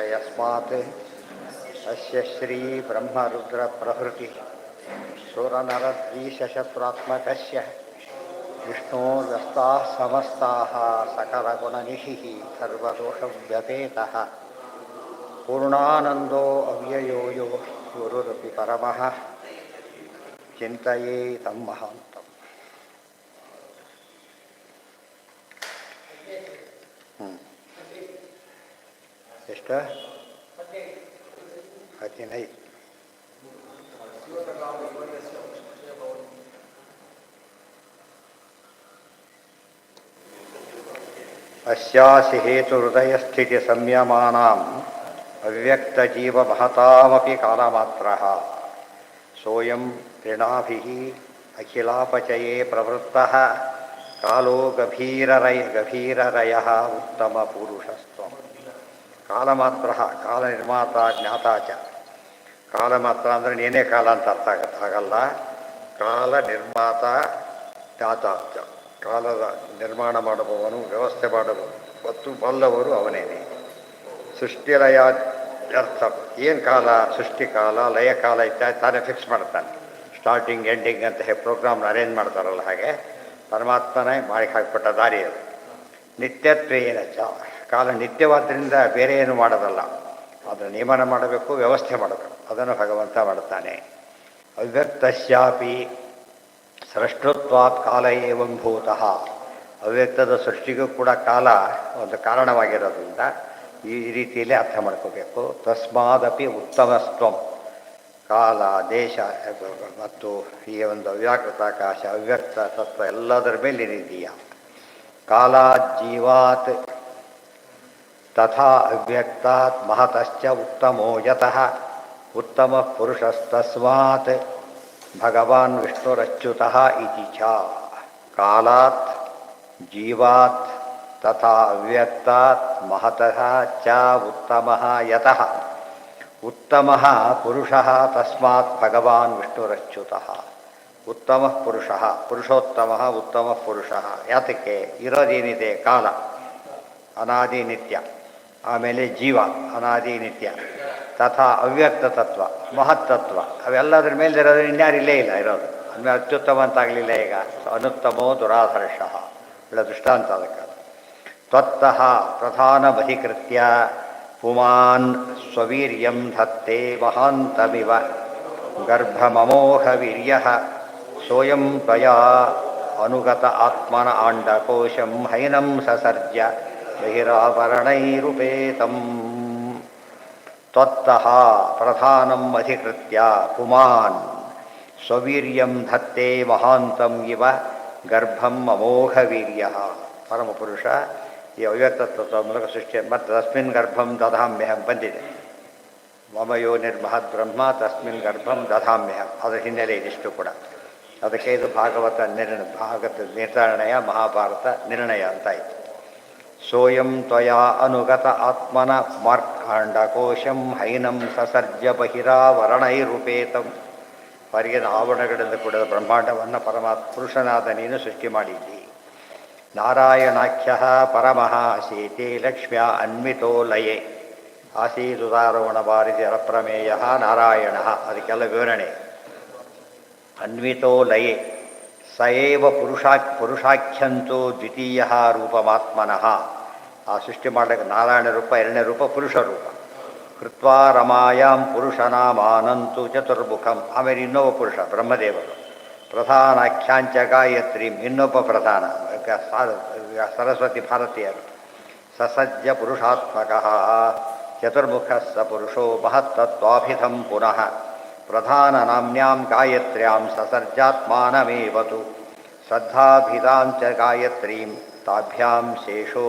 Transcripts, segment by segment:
यस्मात् अस्य श्रीब्रह्मरुद्रप्रभृतिः सुरनरद्वीषशत्रुरात्मकस्य विष्णोर्व्यस्ताः समस्ताः सकलगुणनिधिः सर्वदोषव्यपेतः पूर्णानन्दो अव्ययो यो गुरुरपि परमः चिन्तयेतं महान्तम्. ಎಷ್ಟು 15. अस्यासि हेतुहृदयस्थितिसंयमानाम् अव्यक्तजीवमहतामपि कालमात्रः सोऽयं ऋणाभिः अखिलापचये प्रवृत्तः कालो गभीररयः उत्तमपुरुषस्त्वम्. ಕಾಲಮಾತ್ರ ಕಾಲ ನಿರ್ಮಾತ ಜ್ಞಾತ ಚ. ಕಾಲ ಮಾತ್ರ ಅಂದರೆ ನೀನೇ ಕಾಲ ಅಂತ ಅರ್ಥ ಆಗಲ್ಲ. ಕಾಲ ನಿರ್ಮಾತ ಜ್ಞಾತ ಚ. ಕಾಲದ ನಿರ್ಮಾಣ ಮಾಡುವವನು, ವ್ಯವಸ್ಥೆ ಮಾಡುವ ಮತ್ತು ಬಲ್ಲವರು ಅವನೇನೆ. ಸೃಷ್ಟಿಲಯ ಅರ್ಥ ಏನು ಕಾಲ, ಸೃಷ್ಟಿ ಕಾಲ, ಲಯ ಕಾಲ ಇತ್ಯಾದಿ ತಾನೇ ಫಿಕ್ಸ್ ಮಾಡ್ತಾನೆ. ಸ್ಟಾರ್ಟಿಂಗ್ ಎಂಡಿಂಗ್ ಅಂತ ಪ್ರೋಗ್ರಾಮ್ನ ಅರೇಂಜ್ ಮಾಡ್ತಾರಲ್ಲ, ಹಾಗೆ ಪರಮಾತ್ಮನೇ ಮಾಡಿ ಹಾಕಿಬಿಟ್ಟ ದಾರಿ ಅದು. ನಿತ್ಯತ್ವೇನ ಚ. ಕಾಲ ನಿತ್ಯವಾದ್ದರಿಂದ ಬೇರೆ ಏನು ಮಾಡೋದಲ್ಲ, ಅದನ್ನು ನಿಯಮನ ಮಾಡಬೇಕು, ವ್ಯವಸ್ಥೆ ಮಾಡಬೇಕು. ಅದನ್ನು ಭಗವಂತ ಮಾಡುತ್ತಾನೆ. ಅವ್ಯಕ್ತಸ್ಯಾಪಿ ಸೃಷ್ಟೃತ್ವಾತ್ ಕಾಲ ಏವಂಭೂತಃ. ಅವ್ಯಕ್ತದ ಸೃಷ್ಟಿಗೂ ಕೂಡ ಕಾಲ ಒಂದು ಕಾರಣವಾಗಿರೋದ್ರಿಂದ ಈ ರೀತಿಯಲ್ಲಿ ಅರ್ಥ ಮಾಡ್ಕೋಬೇಕು. ತಸ್ಮಾದಪಿ ಉತ್ತಮಸ್ತ್ವಂ. ಕಾಲ, ದೇಶ ಮತ್ತು ಈ ಒಂದು ಅವ್ಯಾಕೃತಾಕಾಶ, ಅವ್ಯಕ್ತ ತತ್ವ ಎಲ್ಲದರ ಮೇಲೆ ಏನಿದೆಯಾ. ಕಾಲಾತ್ ಜೀವಾತ್ ತಥಾ ಅವ್ಯಕ್ತಾತ್ ಮಹತಶ್ಚ ಉತ್ತಮೋ ಯತಃ ಉತ್ತಮ ಪುರುಷಸ್ತಸ್ಮಾತ್ ಭಗವಾನ್ ವಿಷ್ಣುರಚ್ಯುತಃ ಇತಿ ಚ. ಕಾಲಾತ್ ಜೀವಾತ್ ತಥಾ ಅವ್ಯಕ್ತಾತ್ ಮಹತಃ ಚ ಉತ್ತಮಃ ಯತಃ ಉತ್ತಮಃ ಪುರುಷಃ ತಸ್ಮಾತ್ ಭಗವಾನ್ ವಿಷ್ಣುರಚ್ಯುತಃ. ಉತ್ತಮ ಪುರುಷಃ, ಪುರುಷೋತ್ತಮಃ ಉತ್ತಮ ಪುರುಷಃ. ಯಾತಕ್ಕೆ? ಇರೋದೇನಿದೆ ಕಾಲ ಅನಾದಿ ನಿತ್ಯ, ಆಮೇಲೆ ಜೀವ ಅನಾದಿ ನಿತ್ಯ, ತಥಾ ಅವ್ಯಕ್ತ ತತ್ವ, ಮಹತ್ತತ್ವ, ಅವೆಲ್ಲದ್ರ ಮೇಲೆ ಇರೋದು ಇನ್ಯಾರಿಲ್ಲೇ ಇಲ್ಲ ಇರೋದು. ಅಂದರೆ ಅತ್ಯುತ್ತಮ ಅಂತಾಗಲಿಲ್ಲ. ಈಗ ಅನುತ್ತಮೋ ದುರಾಧರ್ಷ ಒಳ್ಳೆ ದೃಷ್ಟಾಂತ ಅದಕ್ಕೆ. ತ್ವತ್ತಃ ಪ್ರಧಾನಮಧಿಕೃತ್ಯ ಪುಮಾನ್ ಸ್ವವೀರ್ಯಂ ಧತ್ತೆ ಮಹಾಂತಮಿವ ಗರ್ಭಮಮೋಹ ವೀರ್ಯಃ ಸೋಯಂ ತ್ವಯಾ ಅನುಗತ ಆತ್ಮನ ಆಂಡಕೋಶಂ ಹೈನಂ ಸಸರ್ಜ್ಯ ಬಹಿರಾವರಣೈರುಪೇತಂ. ತ್ವತ್ತಃ ಪ್ರಧಾನಂ ಅಧಿಕೃತ್ಯ ಪುಮಾನ್ ಸ್ವವೀರ್ಯಂ ಧತ್ತೆ ಮಹಾಂತಂ ಇವ ಗರ್ಭಂ ಅಮೋಘ ವೀರ್ಯ. ಪರಮಪುರುಷ ಈ ಅವ್ಯಕ್ತತ್ವ ಮೂಲಕ ಸೃಷ್ಟಿ. ಮತ್ತು ತಸ್ಮಿನ್ ಗರ್ಭಂ ದಧಾಮ್ಯಹಂ ಬಂದಿದೆ. ಮಮ ಯೋನಿರ್ಮಹದ್ ಬ್ರಹ್ಮ ತಸ್ಮಿನ್ ಗರ್ಭಂ ದಧಾಮ್ಯಹಂ. ಅದರ ಹಿನ್ನೆಲೆ ಇದಿಷ್ಟು ಕೂಡ. ಅದಕ್ಕೆ ಇದು ಭಾಗವತ ನಿರ್ಧಾರಣೆಯ ಮಹಾಭಾರತ ನಿರ್ಣಯ ಅಂತಾಯಿತು. ಸೋಯಂ ತ್ವಯಾ ಅನುಗತ ಆತ್ಮನ ಮಾರ್ಕಾಂಡಕೋಶಂ ಹೈನಂ ಸಸರ್ಜ್ಯ ಬಹಿರಾವರಣೈರುಪೇತಂ. ಹೊರಗಿನ ಆವರಣಗಳಿಂದ ಕೂಡಿದ ಬ್ರಹ್ಮಾಂಡವನ್ನು ಪುರುಷನಾದ ನೀನು ಸೃಷ್ಟಿ ಮಾಡಿದ್ದಿ. ನಾರಾಯಣಾಖ್ಯ ಪರಮಃ ಆಸೀತಿ ಲಕ್ಷ್ಮ್ಯ ಅನ್ವಿತೋ ಲಯೆ. ಆಸೀದುದಾರೋಹಣ ಬಾರಿದಿ ಅರಪ್ರಮೇಯ ನಾರಾಯಣ. ಅದಕ್ಕೆಲ್ಲ ವಿವರಣೆ. ಅನ್ವಿತೋ ಲಯೆ ಸಯೇವ ಪುರುಷಾಖ್ಯಂತೋ ದ್ವಿತೀಯ ರೂಪಮಾತ್ಮನಃ. ಆ ಸೃಷ್ಟಿ ಮಾಡಲಿಕ್ಕೆ ನಾರಾಯಣ ರೂಪ, ಎರಡನೇ ರೂಪ ಪುರುಷ ರೂಪ. ಕೃತ್ವಾ ರಮಾಯಾಂ ಪುರುಷನಾಮಾನಂತು ಚತುರ್ಮುಖಂ. ಆಮೇಲೆ ಇನ್ನೊಬ್ಬ ಪುರುಷ ಬ್ರಹ್ಮದೇವರು. ಪ್ರಧಾನಾಖ್ಯಾಂಚ ಗಾಯತ್ರಿ, ಇನ್ನೊಬ್ಬ ಪ್ರಧಾನ ಸರಸ್ವತಿ ಭಾರತೀಯರು. ಸಸಜ್ಜ ಪುರುಷಾತ್ಮಕಃ ಚತುರ್ಮುಖ ಸ ಪುರುಷೋ ಮಹತ್ತತ್ವಾಭಿಧಂ ಪುನಃ ಪ್ರಧಾನ ನಾಮ್ನ್ಯಾಂ ಗಾಯತ್ರ್ಯಾಂ ಸಸರ್ಜಾತ್ಮಾನಮೇವತು ಶ್ರದ್ಧಾಭಿಧಾಂ ಚ ಗಾಯತ್ರೀಂ ತಾಭ್ಯಾಂ ಶೇಷೋ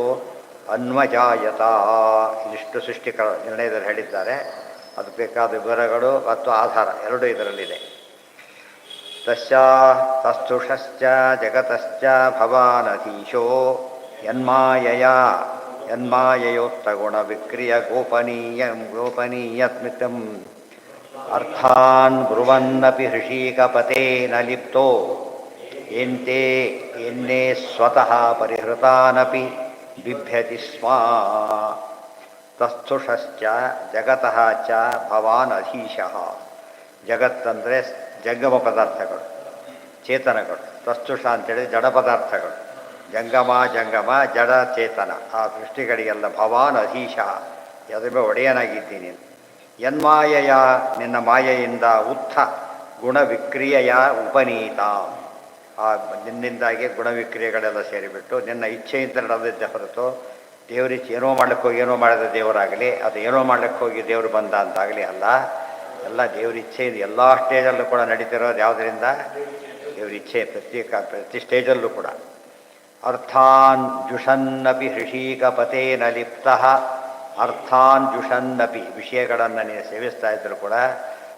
ಅನ್ವಜಾಯತ. ಇದಿಷ್ಟು ಸೃಷ್ಟಿಕರ ನಿರ್ಣಯದಲ್ಲಿ ಹೇಳಿದ್ದಾರೆ. ಅದು ಬೇಕಾದ ವಿವರಗಳು ಮತ್ತು ಆಧಾರ ಎರಡೂ ಇದರಲ್ಲಿದೆ. ತಸ್ಥುಷಶ್ಚ ಜಗತಶ್ಚ ಭವಾನಧೀಶೋ ಯನ್ಮಾಯಯೋತ್ತಗುಣ ವಿಕ್ರಿಯ ಗೋಪನೀಯತ್ಮಿತಂ ಅರ್ಥಾನ್ ಬ್ರುವನ್ನಪಿ ಹೃಷೀಕಪತೇನ ಲಿಪ್ತೋ ಎನ್ನೇ ಸ್ವತಃ ಪರಿಹೃತಾನಪಿ ಬಿಭ್ಯತಿ ಸ್ಮ. ತಸ್ಥುಷಶ್ಚ ಜಗತಃ ಚ ಭವಾನ್ ಅಧೀಶಃ. ಜಗತ್ತಂದರೆ ಜಂಗಮ ಪದಾರ್ಥಗಳು, ಚೇತನಗಳು. ತಸ್ತುಷ ಅಂತೇಳಿದರೆ ಜಡ ಪದಾರ್ಥಗಳು. ಜಂಗಮ ಜಡ ಚೇತನ. ಆ ಸೃಷ್ಟಿಗಳಿಗೆಲ್ಲ ಭವಾನ್ ಅಧೀಶ, ಯದುವೆ ಒಡೆಯನಾಗಿದ್ದೀನಿ. ಯನ್ಮಾಯೆಯ, ನಿನ್ನ ಮಾಯೆಯಿಂದ ಉತ್ಥ ಗುಣ ವಿಕ್ರಿಯೆಯ ಉಪನೀತ. ಆ ನಿನ್ನಿಂದಾಗಿ ಗುಣವಿಕ್ರಿಯೆಗಳೆಲ್ಲ ಸೇರಿಬಿಟ್ಟು ನಿನ್ನ ಇಚ್ಛೆಯಿಂದ ನಡೆದಿದ್ದೆ ಹೊರತು ದೇವರಿಚ್ಛೆ ಏನೋ ಮಾಡ್ಲಿಕ್ಕೆ ಹೋಗಿ ಏನೋ ಮಾಡಿದ ದೇವರಾಗಲಿ, ಅದು ಏನೋ ಮಾಡ್ಲಿಕ್ಕೆ ಹೋಗಿ ದೇವರು ಬಂದ ಅಂತಾಗಲಿ ಅಲ್ಲ. ಎಲ್ಲ ದೇವರಿಚ್ಛೆಯಿಂದ ಎಲ್ಲ ಸ್ಟೇಜಲ್ಲೂ ಕೂಡ ನಡೀತಿರೋದು ಯಾವುದರಿಂದ? ದೇವರಿಚ್ಛೆ. ಪ್ರತಿ ಸ್ಟೇಜಲ್ಲೂ ಕೂಡ. ಅರ್ಥಾನ್ ಜುಷನ್ನಪಿ ಹೃಷೀಕಪತೇನ ಲಿಪ್ತಃ. ಅರ್ಥಾನ್ ಜುಷನ್ನಪಿ, ವಿಷಯಗಳನ್ನು ನೀನು ಸೇವಿಸ್ತಾ ಇದ್ದರೂ ಕೂಡ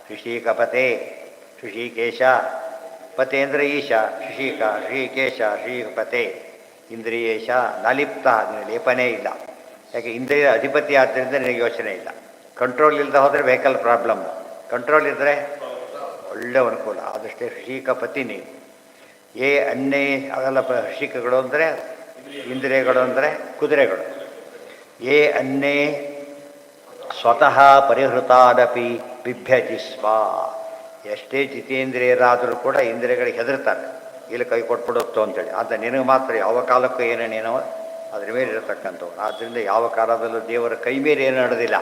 ಹೃಷೀಕಪತೆ, ಹೃಷಿಕೇಶ. ಪತೆ ಅಂದರೆ ಈಶ, ಹೃಷಿಕ, ಹೃಷಿಕೇಶ, ಹೃಷಿಕಪತೆ. ಇಂದ್ರಿಯೇಶ ನಲಿಪ್ತ, ನಿನಗೆ ಲೇಪನೇ ಇಲ್ಲ. ಯಾಕೆ? ಇಂದ್ರಿಯ ಅಧಿಪತಿ ಆದ್ದರಿಂದ ನಿನಗೆ ಯೋಚನೆ ಇಲ್ಲ. ಕಂಟ್ರೋಲ್ ಇಲ್ಲದೆ ಹೋದರೆ ವೆಹಿಕಲ್ ಪ್ರಾಬ್ಲಮ್. ಕಂಟ್ರೋಲ್ ಇದ್ದರೆ ಒಳ್ಳೆ ಅನುಕೂಲ. ಆದಷ್ಟೇ ಹೃಷಿಕಪತಿ ನೀನು. ಅನ್ನೇ ಅವೆಲ್ಲ ಹೃಷಿಕಗಳು ಅಂದರೆ ಇಂದ್ರಿಯಗಳು ಅಂದರೆ ಕುದುರೆಗಳು. ಅನ್ನೇ ಸ್ವತಃ ಪರಿಹೃತಾನಪಿ ಬಿಭ್ಯತಿ ಸ್ವ. ಎಷ್ಟೇ ಜಿತೇಂದ್ರಿಯರಾದರೂ ಕೂಡ ಇಂದ್ರಿಯಗಳಿಗೆ ಹೆದರ್ತಾರೆ, ಇಲ್ಲಿ ಕೈ ಕೊಟ್ಬಿಡುತ್ತೋ ಅಂತೇಳಿ. ಅಂತ ನಿನಗೆ ಮಾತ್ರ ಯಾವ ಕಾಲಕ್ಕೂ ಏನೇನೇನೋ ಅದ್ರ ಮೇಲೆ ಇರತಕ್ಕಂಥವ್ರು. ಆದ್ದರಿಂದ ಯಾವ ಕಾಲದಲ್ಲೂ ದೇವರ ಕೈ ಮೇಲೆ ಏನು ನಡೆದಿಲ್ಲ.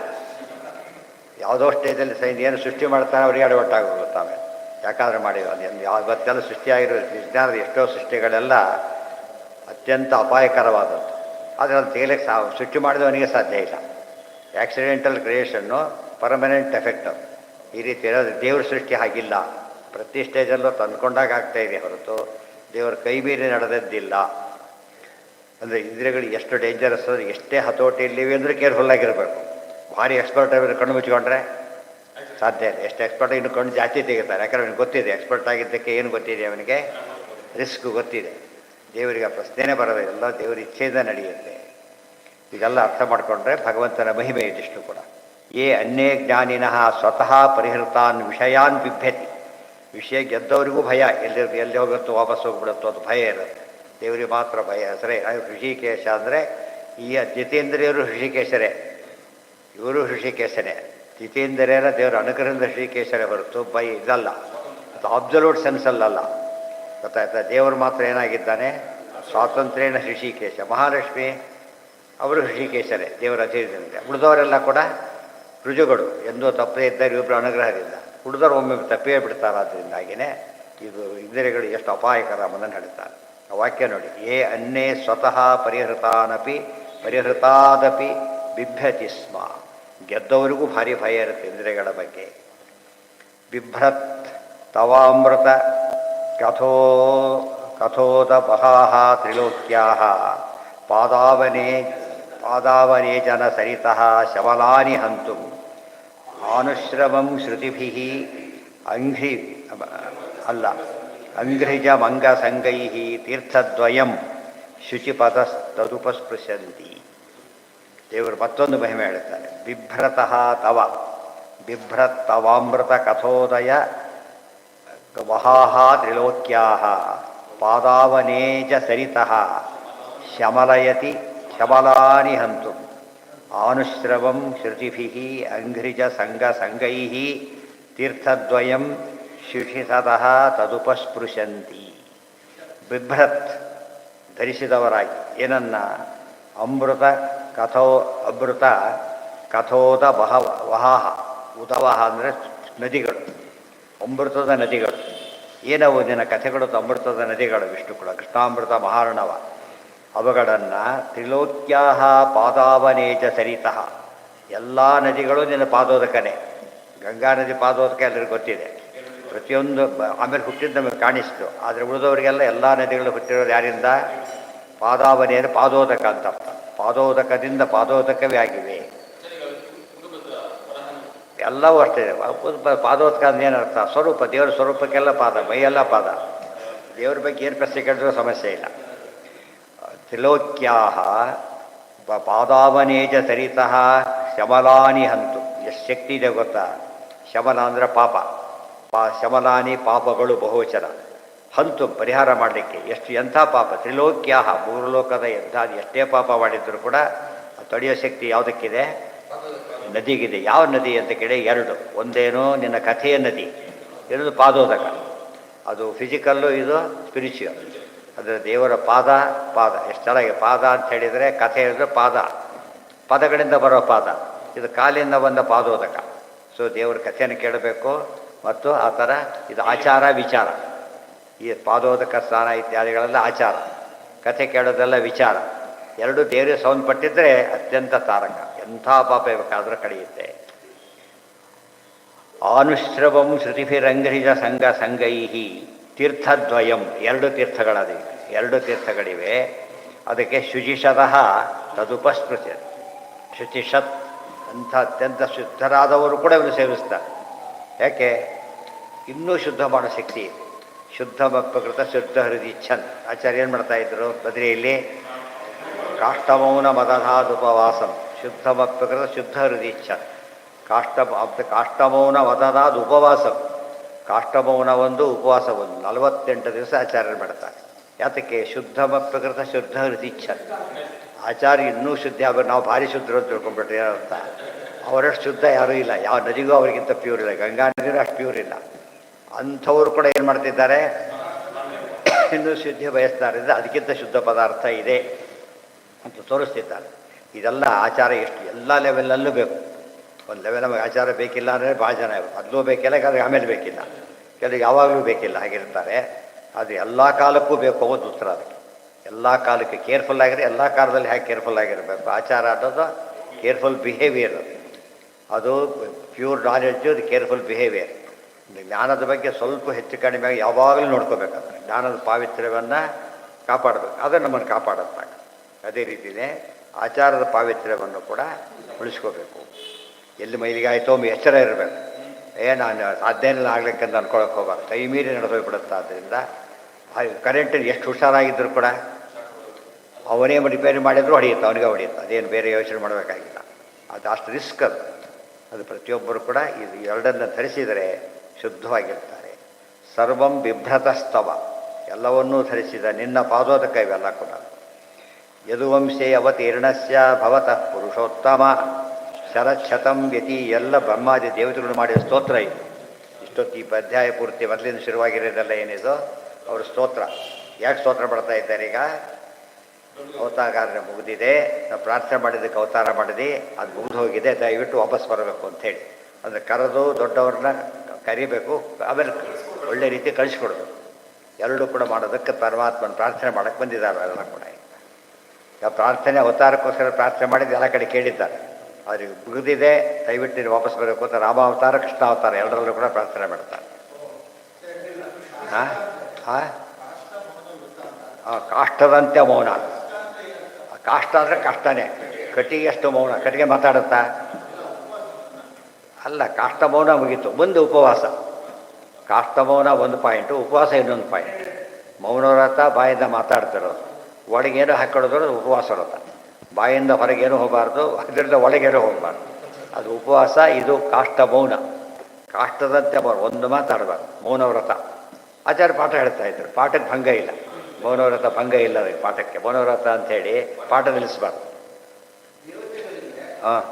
ಯಾವುದೋ ಸ್ಟೇಜಲ್ಲಿ ಏನು ಸೃಷ್ಟಿ ಮಾಡ್ತಾನೆ ಅವರಿಗೆ ಅಡವಟ್ಟಾಗೋಗುತ್ತಾವೆ. ಯಾಕಾದ್ರೆ ಮಾಡಿದ್ರು ಅದು ಯಾವತ್ತೆಲ್ಲ ಸೃಷ್ಟಿಯಾಗಿರೋ ವಿಜ್ಞಾನದ ಎಷ್ಟೋ ಸೃಷ್ಟಿಗಳೆಲ್ಲ ಅತ್ಯಂತ ಅಪಾಯಕರವಾದದ್ದು. ಆದರೆ ಅದು ತೆಗೆಯಲಿಕ್ಕೆ ಸೃಷ್ಟಿ ಮಾಡಿದವನಿಗೆ ಸಾಧ್ಯ ಇಲ್ಲ. Accidental creation permanent effect. ಈ ರೀತಿ ಇರೋದು ದೇವ್ರ ಸೃಷ್ಟಿ ಹಾಗಿಲ್ಲ. ಪ್ರತಿ ಸ್ಟೇಜಲ್ಲೂ ತಂದ್ಕೊಂಡಾಗ ಆಗ್ತಾ ಇದೆ ಹೊರತು ದೇವರ ಕೈ ಮೀರಿ ನಡೆದದ್ದಿಲ್ಲ. ಅಂದರೆ ಇಂದ್ರಿಯಗಳು ಎಷ್ಟು ಡೇಂಜರಸ್, ಎಷ್ಟೇ ಹತೋಟಿಯಲ್ಲಿವೆ ಅಂದರೆ ಕೇರ್ಫುಲ್ಲಾಗಿರಬೇಕು. ಭಾರಿ ಎಕ್ಸ್ಪರ್ಟ್ ಆಗಿರೋ ಕಣ್ಣು ಮುಚ್ಕೊಂಡ್ರೆ ಸಾಧ್ಯ ಇಲ್ಲ. ಎಷ್ಟು ಎಕ್ಸ್ಪರ್ಟ್ ಇನ್ನು ಕಣ್ಣು ಜಾಸ್ತಿ ತೆಗಿತಾರೆ. ಯಾಕಂದ್ರೆ ಅವನಿಗೆ ಗೊತ್ತಿದೆ, ಎಕ್ಸ್ಪರ್ಟ್ ಆಗಿದ್ದಕ್ಕೆ ಏನು ಗೊತ್ತಿದೆ ಅವನಿಗೆ, ರಿಸ್ಕ್ ಗೊತ್ತಿದೆ. ದೇವರಿಗೆ ಪ್ರಶ್ನೆನೇ ಬರೋದಿಲ್ಲ, ಎಲ್ಲ ದೇವರ ಇಚ್ಛೆಯಿಂದ ನಡೆಯುತ್ತೆ. ಇದೆಲ್ಲ ಅರ್ಥ ಮಾಡಿಕೊಂಡ್ರೆ ಭಗವಂತನ ಮಹಿಮೆ ಇದಿಷ್ಟು ಕೂಡ. ಅನ್ನೇ ಜ್ಞಾನಿನಃ ಸ್ವತಃ ಪರಿಹೃತಾನ್ ವಿಷಯಾನ್ ಬಿಭ್ಯತಿ. ವಿಷಯ ಗೆದ್ದವರಿಗೂ ಭಯ, ಎಲ್ಲಿ ಹೋಗುತ್ತೋ ವಾಪಸ್ ಹೋಗ್ಬಿಡುತ್ತೋ ಅದು ಭಯ ಇರುತ್ತೆ. ದೇವರಿಗೆ ಮಾತ್ರ ಭಯ. ಹೆಸರೇ ಹೃಷಿಕೇಶ ಅಂದರೆ ಈ ಜಿತೇಂದ್ರಿಯರು ಹೃಷಿಕೇಶರೇ, ಇವರು ಹೃಷಿಕೇಶನೇ. ಜಿತೇಂದ್ರಿಯರ ದೇವರ ಅನುಗ್ರಹದಿಂದ ಹೃಷಿಕೇಶರೇ ಹೊರತು ಇದಲ್ಲ, ಅದು ಅಬ್ಸಲ್ಯೂಟ್ ಸೆನ್ಸಲ್ಲಲ್ಲ. ಗೊತ್ತಾಯ್ತಾ? ದೇವರು ಮಾತ್ರ ಏನಾಗಿದ್ದಾನೆ? ಸ್ವಾತಂತ್ರ್ಯನ ಹೃಷಿಕೇಶ. ಮಹಾಲಕ್ಷ್ಮಿ ಅವರು ಹೃಷಿಕೇಶರೇ ದೇವರ ಅಧೀನದಿಂದ. ಉಳಿದವರೆಲ್ಲ ಕೂಡ ರುಜುಗಳು, ಎಂದೂ ತಪ್ಪದೇ ಇದ್ದಾರೆ ಇಬ್ಬರು ಅನುಗ್ರಹದಿಂದ. ಉಳಿದವರು ಒಮ್ಮೆ ತಪ್ಪೇ ಬಿಡ್ತಾರೆ. ಅದರಿಂದಾಗಿಯೇ ಇದು ಇಂದ್ರಿಯಗಳು ಎಷ್ಟು ಅಪಾಯಕರ ಎಂಬುದನ್ನು ಹೇಳ್ತಾರೆ. ಆ ವಾಕ್ಯ ನೋಡಿ, ಅನ್ನೇ ಸ್ವತಃ ಪರಿಹೃತಾದಪಿ ಬಿಭ್ಯತಿ ಸ್ಮ. ಗೆದ್ದವರಿಗೂ ಭಾರಿ ಭಯ ಇರುತ್ತೆ ಇಂದ್ರಿಯಗಳ ಬಗ್ಗೆ. ಬಿಭ್ರತ್ ತವಾಮೃತ ಕಥೋದಪಹಾಹ ತ್ರಿಲೋಕ್ಯಾಹ ಪಾದಾವನೇ ಜನ ಸರಿತಃ ಶಮಲಾನಿ ಹಂತು ಆನುಶ್ರಮಂ ಶ್ರುತಿಭಿಃ ಅಂಘ್ರಿಜಮಂಗಸಂಗೈಃ ತೀರ್ಥದ್ವಯಂ ಶುಚಿಪದಸ್ತದುಪಸ್ಪೃಶಂತಿ. ದೇವರು ಮತ್ತೊಂದು ಮಹಿಮೆ ಹೇಳುತ್ತಾರೆ. ಬಿಭ್ರತಃ ತವ, ಬಿಭ್ರತ್ ತವಾಮೃತ ಕಥೋದಯ ವಹಾಹ ತ್ರಿಲೋಕ್ಯಾಹ ಪಾದಾವನೇಜ ಸರಿತಃ ಶಮಲಯತಿ ಶಮಲಾನಿ ಹಂತು ಆನುಶ್ರವಂ ಶ್ರುತಿಭಿಃ ಅಂಘ್ರಿಜ ಸಂಗೈಃ ತೀರ್ಥದ್ವಯಂ ಶುಚಿಸತಃ ತದುಪಸ್ಪೃಶಂತಿ. ಬಿಭ್ರತ್ ಧರಿಸಿದವರಾಗಿ ಏನನ್ನ? ಅಮೃತ ಕಥೋದ ವಹಾಹ. ಉದವಹ ಅಂದರೆ ನದಿಗಳು, ಅಮೃತದ ನದಿಗಳು. ಏನವು ನಿನ್ನ ಕಥೆಗಳು? ಅಮೃತದ ನದಿಗಳು. ವಿಷ್ಣುಕುಲ, ಕೃಷ್ಣಾಮೃತ, ಮಹಾರ್ಣವ ಅವುಗಳನ್ನು ತ್ರಿಲೋಕ್ಯಾಹ ಪಾದಾವನೇಜ ಸರಿತಃ. ಎಲ್ಲ ನದಿಗಳು ನಿನ್ನ ಪಾದೋದಕನೇ. ಗಂಗಾ ನದಿ ಪಾದೋದಕ ಎಲ್ಲರಿಗೂ ಗೊತ್ತಿದೆ. ಪ್ರತಿಯೊಂದು ಆಮೇಲೆ ಹುಟ್ಟಿದ ನಮಗೆ ಕಾಣಿಸ್ತು. ಆದರೆ ಉಳಿದವರಿಗೆಲ್ಲ ಎಲ್ಲ ನದಿಗಳು ಹುಟ್ಟಿರೋದು ಯಾರಿಂದ? ಪಾದಾವನೆಯನ್ನು ಪಾದೋದಕ ಅಂತ ಅರ್ಥ. ಪಾದೋದಕದಿಂದ ಪಾದೋದಕವೇ ಆಗಿವೆ ಎಲ್ಲವೂ ಅಷ್ಟೇ. ಪಾದೋದಕ ಅಂದ್ರೆ ಏನರ್ಥ? ಸ್ವರೂಪ, ದೇವರ ಸ್ವರೂಪಕ್ಕೆಲ್ಲ ಪಾದ, ಮೈಯೆಲ್ಲ ಪಾದ. ದೇವ್ರ ಬಗ್ಗೆ ಏನು ಪ್ರಶ್ನೆ ಕೇಳಿದ್ರೂ ಸಮಸ್ಯೆ ಇಲ್ಲ. ತ್ರಿಲೋಕ್ಯಾಹ ಪಾದಾವನೇಜ ಸರಿತಃ ಶಮಲಾನಿ ಹಂತು. ಎಷ್ಟು ಶಕ್ತಿ ಇದೆ ಗೊತ್ತಾ? ಶಮಲ ಅಂದರೆ ಪಾಪ. ಶಮಲಾನಿ ಪಾಪಗಳು ಬಹುವಚನ. ಹಂತು ಪರಿಹಾರ ಮಾಡಲಿಕ್ಕೆ. ಎಂಥ ಪಾಪ? ತ್ರಿಲೋಕ್ಯಾಹ, ಮೂರು ಲೋಕದ ಎಷ್ಟೇ ಪಾಪ ಮಾಡಿದ್ರು ಕೂಡ ತಡೆಯೋ ಶಕ್ತಿ ಯಾವುದಕ್ಕಿದೆ? ನದಿಗಿದೆ. ಯಾವ ನದಿ ಅಂತ ಕೇಳಿ ಎರಡು. ಒಂದೇನು ನಿನ್ನ ಕಥೆಯ ನದಿ, ಎರಡು ಪಾದೋದಕ. ಅದು ಫಿಸಿಕಲ್ಲು, ಇದು ಸ್ಪಿರಿಚುವಲ್. ಅದರ ದೇವರ ಪಾದ ಪಾದ ಎಷ್ಟು ಚೆನ್ನಾಗಿ ಪಾದ ಅಂತ ಹೇಳಿದರೆ, ಕಥೆ ಹೇಳಿದ್ರೆ ಪಾದ, ಪದಗಳಿಂದ ಬರೋ ಪಾದ, ಇದು ಕಾಲಿಂದ ಬಂದ ಪಾದೋದಕ. ಸೊ ದೇವರ ಕಥೆಯನ್ನು ಕೇಳಬೇಕು. ಮತ್ತು ಆ ಥರ ಇದು ಆಚಾರ ವಿಚಾರ. ಈ ಪಾದೋದಕ ಸ್ನಾನ ಇತ್ಯಾದಿಗಳೆಲ್ಲ ಆಚಾರ, ಕಥೆ ಕೇಳೋದೆಲ್ಲ ವಿಚಾರ. ಎರಡು ದೇವರಿಗೆ ಸಂಬಂಧಪಟ್ಟಿದ್ದರೆ ಅತ್ಯಂತ ತಾರಕ. ಎಂಥ ಪಾಪ ಬೇಕಾದರೂ ಕಳೆಯುತ್ತೆ. ಆನುಶ್ರವಂ ಶ್ರುತಿಭಿರಂಗ್ರಿಜ ಸಂಘ ಸಂಗೈಹಿ ತೀರ್ಥದ್ವಯಂ. ಎರಡು ತೀರ್ಥಗಳದೆ, ಎರಡು ತೀರ್ಥಗಳಿವೆ. ಅದಕ್ಕೆ ಶುಚಿಷತಃ ತದುಪಸ್ಪೃಶ್ಯ. ಶುಚಿಷತ್ ಅಂಥ ಅತ್ಯಂತ ಶುದ್ಧರಾದವರು ಕೂಡ ಇವರು ಸೇವಿಸ್ತಾರೆ. ಯಾಕೆ? ಇನ್ನೂ ಶುದ್ಧ ಮಾಡೋ ಶಕ್ತಿ ಇದೆ. ಶುದ್ಧ ಮಕ್ಕೃತ ಶುದ್ಧ ಹೃದಯ ಛಂದ್. ಆಚಾರ್ಯ ಏನು ಮಾಡ್ತಾಯಿದ್ರು ಬದ್ರಿಯಲ್ಲಿ? ಕಾಷ್ಟಮೌನ ಮದಧಾದುಪವಾಸಂ ಶುದ್ಧ ಮಕ್ಕೃತ ಶುದ್ಧ ಹೃದಯ ಛಂದ್. ಕಾಷ್ಟಮೌನ ಮದಧಾದ್ ಉಪವಾಸಂ. ಕಾಷ್ಟಮೌನ ಒಂದು, ಉಪವಾಸ ಒಂದು, 48 ದಿವಸ ಆಚಾರ್ಯರು ಮಾಡ್ತಾರೆ. ಯಾತಕ್ಕೆ? ಶುದ್ಧ ಮಕ್ಕೃತ ಶುದ್ಧ ಹೃದಯ ಛಂದ್. ಆಚಾರ್ಯ ಇನ್ನೂ ಶುದ್ಧ ಆಗೋರು. ನಾವು ಭಾರಿ ಶುದ್ಧರು ಅಂತ ತಿಳ್ಕೊಂಡ್ಬಿಟ್ರೆ ಏನರ್ಥ? ಅವರಷ್ಟು ಶುದ್ಧ ಯಾರೂ ಇಲ್ಲ. ಯಾವ ನದಿಗೂ ಅವರಿಗಿಂತ ಪ್ಯೂರ್ ಇಲ್ಲ. ಗಂಗಾ ನದಿಗೂ ಅಷ್ಟು ಪ್ಯೂರ್ ಇಲ್ಲ. ಅಂಥವರು ಕೂಡ ಏನು ಮಾಡ್ತಿದ್ದಾರೆ? ಇನ್ನೂ ಶುದ್ಧಿ ಬಯಸ್ತಾರೆ. ಅದಕ್ಕಿಂತ ಶುದ್ಧ ಪದಾರ್ಥ ಇದೆ ಅಂತ ತೋರಿಸ್ತಿದ್ದಾರೆ. ಇದೆಲ್ಲ ಆಚಾರ ಎಷ್ಟು ಎಲ್ಲ ಲೆವೆಲಲ್ಲೂ ಬೇಕು. ಒಂದು ಲೆವೆಲ್ ನಮಗೆ ಆಚಾರ ಬೇಕಿಲ್ಲ ಅಂದರೆ ಭಾಳ ಜನ ಮೊದಲು ಬೇಕಿಲ್ಲ, ಆದರೆ ಆಮೇಲೆ ಬೇಕಿಲ್ಲ, ಕೆಲವು ಯಾವಾಗಲೂ ಬೇಕಿಲ್ಲ, ಹಾಗಿರ್ತಾರೆ. ಅದು ಎಲ್ಲ ಕಾಲಕ್ಕೂ ಬೇಕು ಅನ್ನೋದು ಉತ್ತರ. ಅದಕ್ಕೆ ಎಲ್ಲ ಕಾಲಕ್ಕೆ ಕೇರ್ಫುಲ್ ಆಗಿದ್ರೆ ಎಲ್ಲ ಕಾಲದಲ್ಲಿ ಹೇಗೆ ಕೇರ್ಫುಲ್ ಆಗಿರಬೇಕು. ಆಚಾರ ಅನ್ನೋದು ಕೇರ್ಫುಲ್ ಬಿಹೇವಿಯರ್. ಅದು ಪ್ಯೂರ್ ನಾಲೆಡ್ಜು, ಅದು ಕೇರ್ಫುಲ್ ಬಿಹೇವಿಯರ್. ಜ್ಞಾನದ ಬಗ್ಗೆ ಸ್ವಲ್ಪ ಹೆಚ್ಚು ಕಡಿಮೆ ಯಾವಾಗಲೂ ನೋಡ್ಕೋಬೇಕಾದ್ರೆ ಜ್ಞಾನದ ಪಾವಿತ್ರ್ಯವನ್ನು ಕಾಪಾಡಬೇಕು. ಅದನ್ನು ನಮ್ಮನ್ನು ಕಾಪಾಡುತ್ತಾಗ. ಅದೇ ರೀತಿಯೇ ಆಚಾರದ ಪಾವಿತ್ರ್ಯವನ್ನು ಕೂಡ ಉಳಿಸ್ಕೋಬೇಕು. ಎಲ್ಲಿ ಮೈಲಿಗೆ ಆಯಿತೋ ಎಚ್ಚರ ಇರಬೇಕು. ನಾನು ಸಾಧ್ಯನೆಲ್ಲ ಆಗ್ಲಿಕ್ಕೆ ಅಂತ ಅನ್ಕೊಳಕ್ಕೆ ಹೋಗಬಾರ್ದು. ಕೈ ಮೀರಿ ನಡೆದೋಗ್ಬಿಡುತ್ತೆ. ಆದ್ದರಿಂದ ಕರೆಂಟಿನ ಎಷ್ಟು ಹುಷಾರಾಗಿದ್ದರೂ ಕೂಡ ಅವನೇ ರಿಪೇರಿ ಮಾಡಿದ್ರು ಹೊಡೆಯುತ್ತೆ, ಅವನಿಗೆ ಹೊಡೆಯುತ್ತೆ. ಅದೇನು ಬೇರೆ ಯೋಚನೆ ಮಾಡಬೇಕಾಗಿಲ್ಲ. ಅದು ಅಷ್ಟು ರಿಸ್ಕ್. ಅದು ಪ್ರತಿಯೊಬ್ಬರು ಕೂಡ ಇದು ಎರಡನ್ನು ಧರಿಸಿದರೆ ಶುದ್ಧವಾಗಿರ್ತಾರೆ. ಸರ್ವಂ ಬಿಭ್ರತಸ್ತವ, ಎಲ್ಲವನ್ನೂ ಧರಿಸಿದ ನಿನ್ನ ಪಾದೋದಕ ಇವೆಲ್ಲ ಕೂಡ. ಯದುವಂಶೇ ಅವತೀರ್ಣಸ್ಯ ಭವತಃ ಪುರುಷೋತ್ತಮ ಶರಚ್ಛತಂ ವ್ಯತಿ. ಎಲ್ಲ ಬ್ರಹ್ಮಾದಿ ದೇವತೆಗಳು ಮಾಡಿದ ಸ್ತೋತ್ರ ಇದು. ಇಷ್ಟೊತ್ತು ಈ ಅಧ್ಯಾಯ ಪೂರ್ತಿ ಮೊದಲಿಂದ ಶುರುವಾಗಿರೋದೆಲ್ಲ ಏನಿದು ಅವರು ಸ್ತೋತ್ರ. ಯಾಕೆ ಸ್ತೋತ್ರ ಮಾಡ್ತಾ ಇದ್ದಾರೆ? ಈಗ ಅವತಾರ ಮುಗಿದಿದೆ, ನಾವು ಪ್ರಾರ್ಥನೆ ಮಾಡಿದ್ದಕ್ಕೆ ಅವತಾರ ಮಾಡಿದೆ, ಅದು ಮುಗಿದು ಹೋಗಿದೆ, ದಯವಿಟ್ಟು ವಾಪಸ್ ಬರಬೇಕು ಅಂಥೇಳಿ. ಅಂದರೆ ಕರೆದು ದೊಡ್ಡವ್ರನ್ನ ಕರಿಬೇಕು, ಆಮೇಲೆ ಒಳ್ಳೆ ರೀತಿ ಕಳಿಸ್ಕೊಡೋದು. ಎರಡೂ ಕೂಡ ಮಾಡೋದಕ್ಕೆ ಪರಮಾತ್ಮನ ಪ್ರಾರ್ಥನೆ ಮಾಡೋಕ್ಕೆ ಬಂದಿದ್ದಾರೆ ಎಲ್ಲ ಕೂಡ. ಈಗ ಪ್ರಾರ್ಥನೆ ಅವತಾರಕ್ಕೋಸ್ಕರ ಪ್ರಾರ್ಥನೆ ಮಾಡಿದ್ದು ಎಲ್ಲ ಕಡೆ ಕೇಳಿದ್ದಾರೆ. ಅವ್ರಿಗೆ ಮುಗಿದಿದೆ, ದಯವಿಟ್ಟು ನೀವು ವಾಪಸ್ ಬರಬೇಕು ಅಂತ ರಾಮ ಅವತಾರ, ಕೃಷ್ಣ ಅವತಾರ ಎರಡರಲ್ಲೂ ಕೂಡ ಪ್ರಾರ್ಥನೆ ಮಾಡ್ತಾರೆ. ಹಾಂ ಹಾಂ ಕಾಷ್ಟದಂತೆ ಮೌನ. ಕಾಷ್ಟ ಅಂದರೆ ಕಷ್ಟನೇ. ಕಟ್ಟಿಗೆಷ್ಟು ಮೌನ. ಕಟ್ಟಿಗೆ ಮಾತಾಡುತ್ತಾ? ಅಲ್ಲ, ಕಾಷ್ಟ ಮೌನ ಮುಗೀತು. ಮುಂದೆ ಉಪವಾಸ. ಕಾಷ್ಟ ಮೌನ ಒಂದು ಪಾಯಿಂಟು, ಉಪವಾಸ ಇನ್ನೊಂದು ಪಾಯಿಂಟ್. ಮೌನವ್ರತ ಬಾಯಿಂದ ಮಾತಾಡ್ತಿರೋದು, ಒಳಗೇನು ಹಾಕೊಳ್ಳೋದು ಉಪವಾಸ ವ್ರತ. ಬಾಯಿಂದ ಹೊರಗೇನು ಹೋಗಬಾರ್ದು, ಅದರಿಂದ ಒಳಗೇನು ಹೋಗಬಾರ್ದು, ಅದು ಉಪವಾಸ. ಇದು ಕಾಷ್ಟ ಮೌನ. ಕಾಷ್ಟದಂತೆ ಒಂದು ಮಾತಾಡಬಾರ್ದು, ಮೌನವ್ರತ. ಆಚಾರ್ಯ ಪಾಠ ಹೇಳ್ತಾ ಇದ್ರು, ಪಾಠಕ್ಕೆ ಭಂಗ ಇಲ್ಲ. ಮೌನವ್ರತ ಭಂಗ ಇಲ್ಲ ಅದಕ್ಕೆ ಪಾಠಕ್ಕೆ. ಮೌನವ್ರತ ಅಂಥೇಳಿ ಪಾಠ ನಿಲ್ಲಿಸ್ಬಾರ್ದು. ಹಾಂ,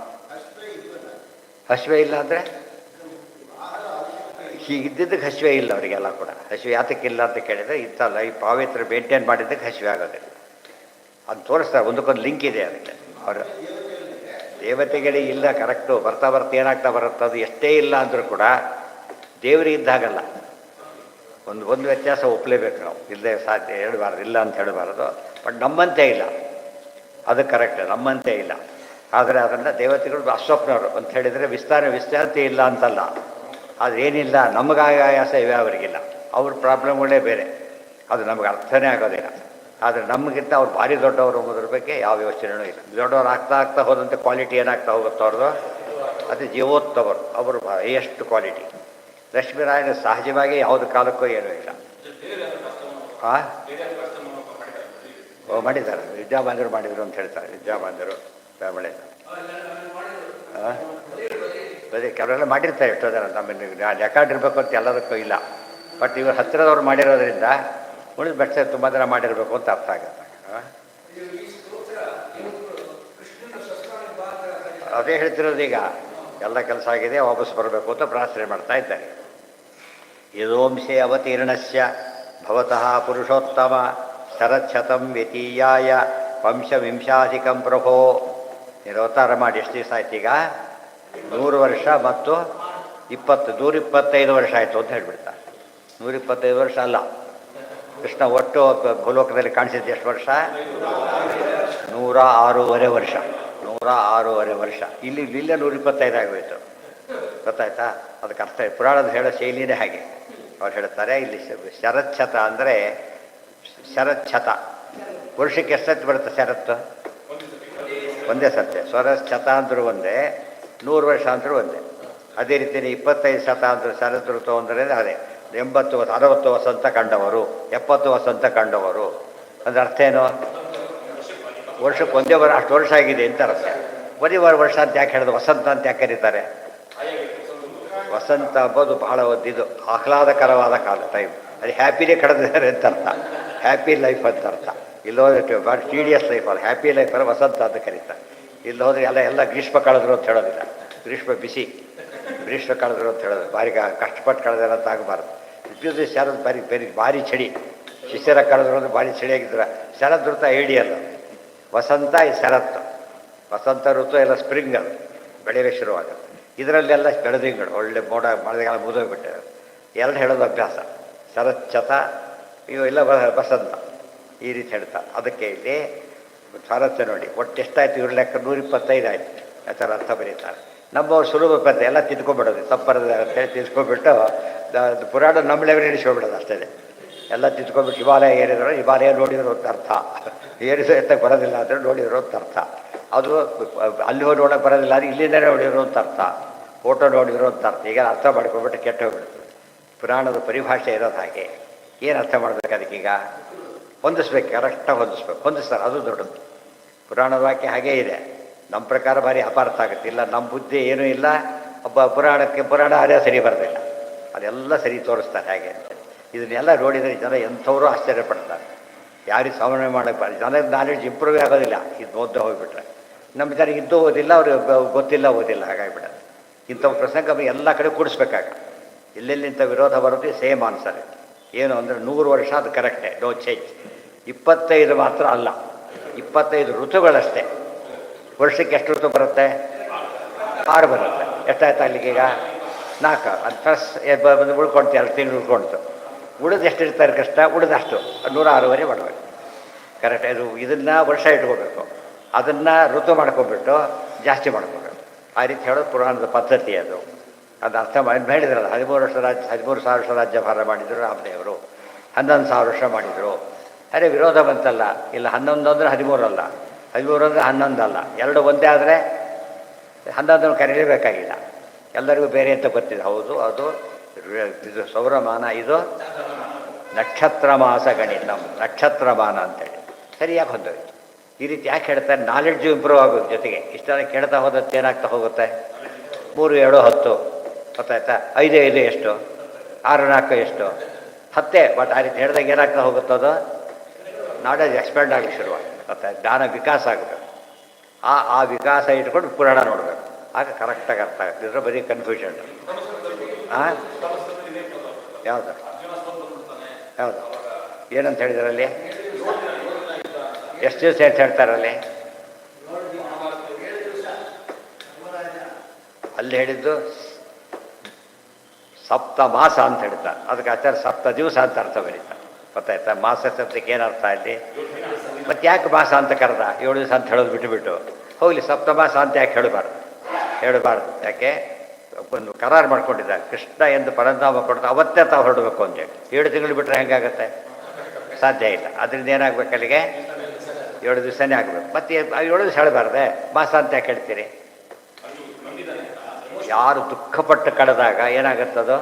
ಹಸಿವೆ ಇಲ್ಲ ಅಂದರೆ ಹೀಗಿದ್ದಕ್ಕೆ ಹಸಿವೆ ಇಲ್ಲ ಅವರಿಗೆಲ್ಲ ಕೂಡ. ಹಸಿವೆ ಯಾತಕ್ಕಿಲ್ಲ ಅಂತ ಕೇಳಿದರೆ ಇಂಥಲ್ಲ ಈ ಪಾವಿತ್ರ ಮೇಂಟೈನ್ ಮಾಡಿದ್ದಕ್ಕೆ ಹಸಿವೆ ಆಗೋದಿಲ್ಲ. ಅದು ತೋರಿಸ್ತಾರೆ, ಒಂದಕ್ಕೊಂದು ಲಿಂಕ್ ಇದೆ ಅದಕ್ಕೆ. ಅವರು ದೇವತೆಗಳಿಗೆ ಇಲ್ಲ, ಕರೆಕ್ಟು. ಬರ್ತಾ ಬರ್ತಾ ಏನಾಗ್ತಾ ಬರುತ್ತೆ, ಅದು ಎಷ್ಟೇ ಇಲ್ಲ ಅಂದರೂ ಕೂಡ ದೇವರಿಗೆ ಇದ್ದಾಗಲ್ಲ. ಒಂದು ವ್ಯತ್ಯಾಸ ಒಪ್ಪಲೇಬೇಕು ನಾವು. ಇಲ್ಲದೆ ಸಾಧ್ಯ ಹೇಳಬಾರ್ದು, ಇಲ್ಲ ಅಂತ ಹೇಳಬಾರ್ದು. ಬಟ್ ನಮ್ಮಂತೆ ಇಲ್ಲ, ಅದು ಕರೆಕ್ಟ್, ನಮ್ಮಂತೆ ಇಲ್ಲ. ಆದರೆ ಅದನ್ನು ದೇವತೆಗಳು ಅಸ್ವಪ್ನವರು ಅಂತ ಹೇಳಿದರೆ ವಿಸ್ತಾರತೆ ಇಲ್ಲ ಅಂತಲ್ಲ. ಅದು ಏನಿಲ್ಲ, ನಮಗಾಗಿ ಆಯಾಸ ಇವೆ, ಅವರಿಗಿಲ್ಲ. ಅವ್ರ ಪ್ರಾಬ್ಲಮ್ಗಳೇ ಬೇರೆ, ಅದು ನಮಗೆ ಅರ್ಥನೇ ಆಗೋದಿಲ್ಲ. ಆದರೆ ನಮಗಿಂತ ಅವ್ರು ಭಾರಿ ದೊಡ್ಡವರು ಅನ್ನೋದ್ರ ಬಗ್ಗೆ ಯಾವ ಯೋಚನೆಯೂ ಇಲ್ಲ. ದೊಡ್ಡವ್ರು ಆಗ್ತಾ ಹೋದಂತೆ ಕ್ವಾಲಿಟಿ ಏನಾಗ್ತಾ ಹೋಗುತ್ತೋ ಅವ್ರದ್ದು, ಅದು ಜೀವೋತ್ತವರು. ಅವರು ಹೈಯೆಸ್ಟ್ ಕ್ವಾಲಿಟಿ. ಲಕ್ಷ್ಮೀನಾರಾಯಣ ಸಹಜವಾಗಿ ಯಾವುದು ಕಾಲಕ್ಕೂ ಏನೂ ಇಲ್ಲ. ಹಾಂ, ಓ ಮಾಡಿದ್ದಾರೆ, ವಿದ್ಯಾಬಾಂಧವರು ಮಾಡಿದರು ಅಂತ ಹೇಳ್ತಾರೆ. ವಿದ್ಯಾಬಾಂಧವರು ಮಳೆ ಹಾಂ ಅದೇ ಕೆಲವೆಲ್ಲ ಮಾಡಿರ್ತಾರೆ. ಎಷ್ಟೋ ಜನ ನಮ್ಮನ್ನು ರೆಕಾರ್ಡ್ ಇರಬೇಕು ಅಂತ ಎಲ್ಲದಕ್ಕೂ ಇಲ್ಲ. ಬಟ್ ಇವರು ಹತ್ತಿರದವ್ರು ಮಾಡಿರೋದ್ರಿಂದ ಉಳಿದ ಬೆಟ್ಟ ತುಂಬ ಜನ ಮಾಡಿರಬೇಕು ಅಂತ ಅರ್ಥ ಆಗುತ್ತೆ. ಅದೇ ಹೇಳ್ತಿರೋದು ಈಗ ಎಲ್ಲ ಕೆಲಸ ಆಗಿದೆ, ವಾಪಸ್ ಬರಬೇಕು ಅಂತ ಪ್ರಾರ್ಥನೆ ಮಾಡ್ತಾ ಇದ್ದಾರೆ. ಯದೋಂಶೆ ಅವತೀರ್ಣಸ್ಯ ಭವತಃ ಪುರುಷೋತ್ತಮ ಶರಚ್ಛತಂ ವ್ಯತೀಯಾಯ ವಂಶವಿಂಶಾಧಿಕಂ ಪ್ರಭೋ. ನೀನು ಅವತಾರ ಮಾಡಿ ಎಷ್ಟು ದಿವಸ ಆಯ್ತು ಈಗ? 100 ವರ್ಷ ಮತ್ತು 125 ವರ್ಷ ಆಯಿತು ಅಂತ ಹೇಳ್ಬಿಡ್ತಾರೆ. 125 ವರ್ಷ ಅಲ್ಲ, ಕೃಷ್ಣ ಒಟ್ಟು ಭೂಲೋಕದಲ್ಲಿ ಕಾಣಿಸಿದ್ದು ಎಷ್ಟು ವರ್ಷ? 106.5 ವರ್ಷ. 106.5 ವರ್ಷ. ಇಲ್ಲೇ 125 ಆಗೋಯ್ತು. ಗೊತ್ತಾಯ್ತಾ? ಅದಕ್ಕೆ ಅರ್ಥ ಪುರಾಣದ ಹೇಳೋ ಶೈಲಿನೇ ಹಾಗೆ. ಅವ್ರು ಹೇಳ್ತಾರೆ ಇಲ್ಲಿ ಶರಚ್ಛತ ಅಂದರೆ ಶರಚ್ಛತ ವರ್ಷಕ್ಕೆ ಎಷ್ಟು ಸತಿ ಬರುತ್ತೆ ಶರತ್ತು? ಒಂದೇ ಸತ್ಯ. ಸ್ವರಚ್ಛತ ಅಂದರೂ ಒಂದೇ, 100 ವರ್ಷ ಅಂದರೂ ಒಂದೇ. ಅದೇ ರೀತಿಯೇ 25 ಶತ ಅಂದ್ರೆ ಶರತ್ ಋತು ಅಂದರೆ ಅದೇ 80 60 ವಸಂತ ಕಂಡವರು, 70 ವಸಂತ ಕಂಡವರು. ಅಂದ್ರೆ ಅರ್ಥ ಏನು? ವರ್ಷಕ್ಕೆ ಒಂದೇ ಅಷ್ಟು ವರ್ಷ ಆಗಿದೆ ಅಂತ ಅರ್ಥ. ಬರೀ ವರ್ಷ ಅಂತ ಯಾಕೆ ಹೇಳಿದ್ರು? ವಸಂತ ಅಂತ ಯಾಕೆ ಕರೀತಾರೆ? ವಸಂತ ಅಂಬೋದು ಬಹಳ ಇದು ಆಹ್ಲಾದಕರವಾದ ಕಾಲ, ಟೈಮ್. ಅದು ಹ್ಯಾಪಿನೇ ಕಳೆದಿದ್ದಾರೆ ಅಂತ ಅರ್ಥ, ಹ್ಯಾಪಿ ಲೈಫ್ ಅಂತ ಅರ್ಥ. ಇಲ್ಲೋದ್ರೆ ಭಾಳ ಸೀರಿಯಸ್ ಲೈಫ್ ಅಲ್ಲ, ಹ್ಯಾಪಿ ಲೈಫ್ ಅಲ್ಲ ವಸಂತ ಅಂತ ಕರೀತಾರೆ. ಇಲ್ಲಿ ಹೋದ್ರೆ ಎಲ್ಲ ಗ್ರೀಷ್ಮ ಕಳೆದ್ರು ಅಂತ ಹೇಳೋದಿಲ್ಲ. ಗ್ರೀಷ್ಮ ಬಿಸಿ, ಗ್ರೀಷ್ಮ ಕಳೆದ್ರು ಅಂತ ಹೇಳೋದು ಭಾರಿ ಕಷ್ಟಪಟ್ಟು ಕಳೆದಾರ ಅಂತ ಆಗಬಾರ್ದು. ಇದ್ದಿದ್ದು ಶರದ್ ಭಾರಿ ಚಳಿ, ಶಿಷ್ಯರ ಕಳೆದ್ರು ಅಂದ್ರೆ ಭಾರಿ ಚಳಿಯಾಗಿದ್ರೆ ಶರದ್ ಋತು ಐಡಿಯಲ್ಲ. ವಸಂತ ಈ ಶರತ್ತು, ವಸಂತ ಋತು ಎಲ್ಲ ಸ್ಪ್ರಿಂಗ್, ಅದು ಬೆಳೆಯಲು ಶುರುವಾಗುತ್ತೆ. ಇದರಲ್ಲೆಲ್ಲ ಬೆಳೆದಿಂಗಳು ಒಳ್ಳೆ ಮಳೆಗಾಲ ಮುಗಿದೋಗ್ಬಿಟ್ಟೆ. ಎರಡು ಹೇಳೋದು ಅಭ್ಯಾಸ. ಶರಚ್ಛತ ಇವು ಎಲ್ಲ ವಸಂತ ಈ ರೀತಿ ಹೇಳ್ತಾರೆ. ಅದಕ್ಕೆ ಇಲ್ಲಿ ಶರತ್ ನೋಡಿ ಒಟ್ಟು ಎಷ್ಟಾಯ್ತು ಇವ್ರ ಲೆಕ್ಕ? 125 ಆಯಿತು. ಆ ಥರ ಅರ್ಥ ಬರೀತಾರೆ. ನಮ್ಮವ್ರು ಸುಲಭ ಪದ್ಧತಿ ಎಲ್ಲ ತಿದ್ಕೊಬಿಡೋದು, ತಪ್ಪರದ ಅಂತೇಳಿ ತಿದ್ಕೊಬಿಟ್ಟು ಪುರಾಣ ನಮ್ಮ ಲೆವೆಲ್ ಇಳಿಸ್ಕೊಬಿಡೋದು ಅಷ್ಟೇ. ಎಲ್ಲ ತಿದ್ಕೊಬಿಟ್ಟು ಹಿಮಾಲಯ ಏರಿದ್ರು, ಹಿಮಾಲಯ ನೋಡಿದ್ರು ಅಂತ ಅರ್ಥ. ಏರಿಸೋ ಎತ್ತಕ್ಕೆ ಬರೋದಿಲ್ಲ ಅಂದರೆ ನೋಡಿದ್ರು ಅಂತ ಅರ್ಥ. ಅದು ಅಲ್ಲಿ ಹೋಗಿ ನೋಡೋಕೆ ಬರೋದಿಲ್ಲ ಅಂದರೆ ಇಲ್ಲಿಂದಲೇ ನೋಡಿದ್ರು ಅಂತ ಅರ್ಥ, ಫೋಟೋ ನೋಡಿದ್ರು ಅಂತ ಅರ್ಥ. ಈಗ ಅರ್ಥ ಮಾಡ್ಕೊಬಿಟ್ಟು ಕೆಟ್ಟ ಹೋಗ್ಬಿಡ್ತದೆ. ಪುರಾಣದ ಪರಿಭಾಷೆ ಇರೋದು ಹಾಗೆ. ಏನು ಅರ್ಥ ಮಾಡ್ಬೇಕು ಅದಕ್ಕೀಗ? ಹೊಂದಿಸ್ಬೇಕು, ಕರೆಕ್ಟಾಗಿ ಹೊಂದಿಸ್ಬೇಕು. ಹೊಂದಿಸ್ತಾರೆ, ಅದು ದೊಡ್ಡದು. ಪುರಾಣದ ವಾಕ್ಯ ಹಾಗೇ ಇದೆ. ನಮ್ಮ ಪ್ರಕಾರ ಭಾರಿ ಅಪಾರ್ಥ ಆಗುತ್ತೆ. ಇಲ್ಲ ನಮ್ಮ ಬುದ್ಧಿ ಏನೂ ಇಲ್ಲ, ಒಬ್ಬ ಪುರಾಣ ಅದೇ ಸರಿ ಬರೋದಿಲ್ಲ. ಅದೆಲ್ಲ ಸರಿ ತೋರಿಸ್ತಾರೆ ಹಾಗೆ ಅಂತ. ಇದನ್ನೆಲ್ಲ ನೋಡಿದರೆ ಜನ ಎಂಥವರು ಆಶ್ಚರ್ಯಪಡ್ತಾರೆ. ಯಾರಿಗೆ ಸಾಮಾನ್ಯ ಮಾಡೋಕ್ಕೆ ಜನಕ್ಕೆ ನಾಲೆಡ್ಜ್ ಇಂಪ್ರೂವ್ ಆಗೋದಿಲ್ಲ ಇದು ಓದ್ದೆ ಹೋಗಿಬಿಟ್ರೆ. ನಮ್ಮ ಜನಕ್ಕೆ ಇದ್ದೂ ಓದಿಲ್ಲ, ಅವ್ರಿಗೆ ಗೊತ್ತಿಲ್ಲ ಓದಿಲ್ಲ, ಹಾಗಾಗಿಬಿಟ್ಟರೆ. ಇಂಥ ಪ್ರಸಂಗ ಎಲ್ಲ ಕಡೆ ಕೂಡಿಸ್ಬೇಕಾಗ. ಎಲ್ಲೆಲ್ಲಿಂಥ ವಿರೋಧ ಬರುತ್ತೆ ಸೇಮ್ ಆನ್ಸರ್. ಏನು ಅಂದರೆ 100 ವರ್ಷ ಅದು ಕರೆಕ್ಟೇ, ನೋ ಚೇಂಜ್. 25 ಮಾತ್ರ ಅಲ್ಲ, 25 ಋತುಗಳಷ್ಟೇ. ವರ್ಷಕ್ಕೆ ಎಷ್ಟು ಋತು ಬರುತ್ತೆ? 6 ಬರುತ್ತೆ. ಎಷ್ಟಾಯ್ತು ಅಲ್ಲಿಗೀಗ? 4. ಅದು ಪ್ಲಸ್ ಉಳ್ಕೊಳ್ತು, 2 ತಿಂಗಳು ಉಳ್ಕೊಳ್ತು. ಉಳಿದು ಎಷ್ಟು ಇರ್ತಾರೆ ಕಷ್ಟ? ಉಳಿದಷ್ಟು 106.5 ಮಾಡಬೇಕು. ಕರೆಕ್ಟ್. ಇದನ್ನು ವರ್ಷ ಇಟ್ಕೋಬೇಕು, ಅದನ್ನು ಋತು ಮಾಡ್ಕೊಬಿಟ್ಟು ಜಾಸ್ತಿ ಮಾಡ್ಕೋಬೇಕು. ಆ ರೀತಿ ಹೇಳೋದು ಪುರಾಣದ ಪದ್ಧತಿ. ಅದು ಅರ್ಥ ಹೇಳಿದ್ರಲ್ಲ. 13,000 ವರ್ಷ ರಾಜ್ಯಭಾರ ಮಾಡಿದರು ರಾಮದೇವರು, 11,000 ವರ್ಷ ಮಾಡಿದರು. ಅರೆ ವಿರೋಧ ಬಂತಲ್ಲ. ಇಲ್ಲ 11 ಅಂದರೆ 13 ಅಲ್ಲ, 13 ಅಂದರೆ 11 ಅಲ್ಲ, ಎರಡು ಒಂದೇ ಆದರೆ 11 ಕರೀಲೇಬೇಕಾಗಿಲ್ಲ. ಎಲ್ಲರಿಗೂ ಬೇರೆ ಅಂತ ಗೊತ್ತಿದೆ. ಹೌದು, ಅದು ಇದು ಸೌರಮಾನ, ಇದು ನಕ್ಷತ್ರ ಮಾಸ ಗಣಿತ, ನಕ್ಷತ್ರಮಾನ ಅಂತೇಳಿ ಸರಿಯಾಗಿ ಹೊಂದೋಯ್ತು. ಈ ರೀತಿ ಯಾಕೆ ಹೇಳ್ತಾರೆ? ನಾಲೆಡ್ಜು ಇಂಪ್ರೂವ್ ಆಗೋದು ಜೊತೆಗೆ. ಇಷ್ಟೆಲ್ಲ ಕೇಳ್ತಾ ಹೋದದ್ದು ಏನಾಗ್ತಾ ಹೋಗುತ್ತೆ? 3, 7, 10 ಗೊತ್ತಾಯ್ತಾ? 5, 5 ಎಷ್ಟು? 6, 4 ಎಷ್ಟು? 10. ಬಟ್ ಆ ರೀತಿ ಹೇಳಿದಾಗ ಏನಾಗ್ತಾ ಹೋಗುತ್ತದು? ನಾಲೆಡ್ಜ್ ಎಕ್ಸ್ಪ್ಯಾಂಡ್ ಆಗಲಿಕ್ಕೆ ಶುರುವಾಗಿ ಗೊತ್ತಾಯ್ತು. ಜ್ಞಾನ ವಿಕಾಸ ಆಗಬೇಕು. ಆ ವಿಕಾಸ ಇಟ್ಕೊಂಡು ಪುರಾಣ ನೋಡಬೇಕು. ಆಗ ಕರೆಕ್ಟಾಗಿ ಅರ್ಥ ಆಗುತ್ತೆ. ಇದ್ರೆ ಬರೀ ಕನ್ಫ್ಯೂಷನ್. ಹಾಂ, ಯಾವುದು ಯಾವುದು ಏನಂತ ಹೇಳಿದ್ರಲ್ಲಿ? ಎಷ್ಟು ದಿವಸ ಅಂತ ಹೇಳ್ತಾರಲ್ಲಿ? ಅಲ್ಲಿ ಹೇಳಿದ್ದು ಸಪ್ತ ಮಾಸ ಅಂತ ಹೇಳ್ತಾರೆ. ಅದಕ್ಕೆ ಆಚಾರ್ಯ 7 ದಿವಸ ಅಂತ ಅರ್ಥ ಬರೀತಾರೆ. ಗೊತ್ತಾಯ್ತಾ? ಮಾಸ ಶಬ್ದಕ್ಕೆ ಏನು ಅರ್ಥ ಅಲ್ಲಿ? ಮತ್ತು ಯಾಕೆ ಮಾಸ ಅಂತ ಕರೆದ? 7 ದಿವಸ ಅಂತ ಹೇಳೋದು ಬಿಟ್ಟುಬಿಟ್ಟು ಹೋಗಲಿ, ಸಪ್ತಮಾಸ ಅಂತ ಯಾಕೆ ಹೇಳಬಾರ್ದು? ಯಾಕೆ? ಒಂದು ಕರಾರು ಮಾಡ್ಕೊಂಡಿದ್ದಾರೆ. ಕೃಷ್ಣ ಎಂದು ಪರಂಧಾಮ ಕೊಡ್ತಾ ಅವತ್ತೇ ತಾವು ಹೊರಡಬೇಕು ಅಂತೇಳಿ. 7 ತಿಂಗಳು ಬಿಟ್ಟರೆ ಹೆಂಗಾಗತ್ತೆ? ಸಾಧ್ಯ ಇಲ್ಲ. ಅದರಿಂದ ಏನಾಗಬೇಕು ಅಲ್ಲಿಗೆ? 7 ದಿವಸನೇ ಆಗಬೇಕು. ಮತ್ತು 7 ದಿವಸ ಹೇಳಬಾರ್ದೆ? ಮಾಸ ಅಂತ ಯಾಕೆ ಹೇಳ್ತೀರಿ? ಯಾರು ದುಃಖಪಟ್ಟು ಕಳೆದಾಗ ಏನಾಗುತ್ತದೋ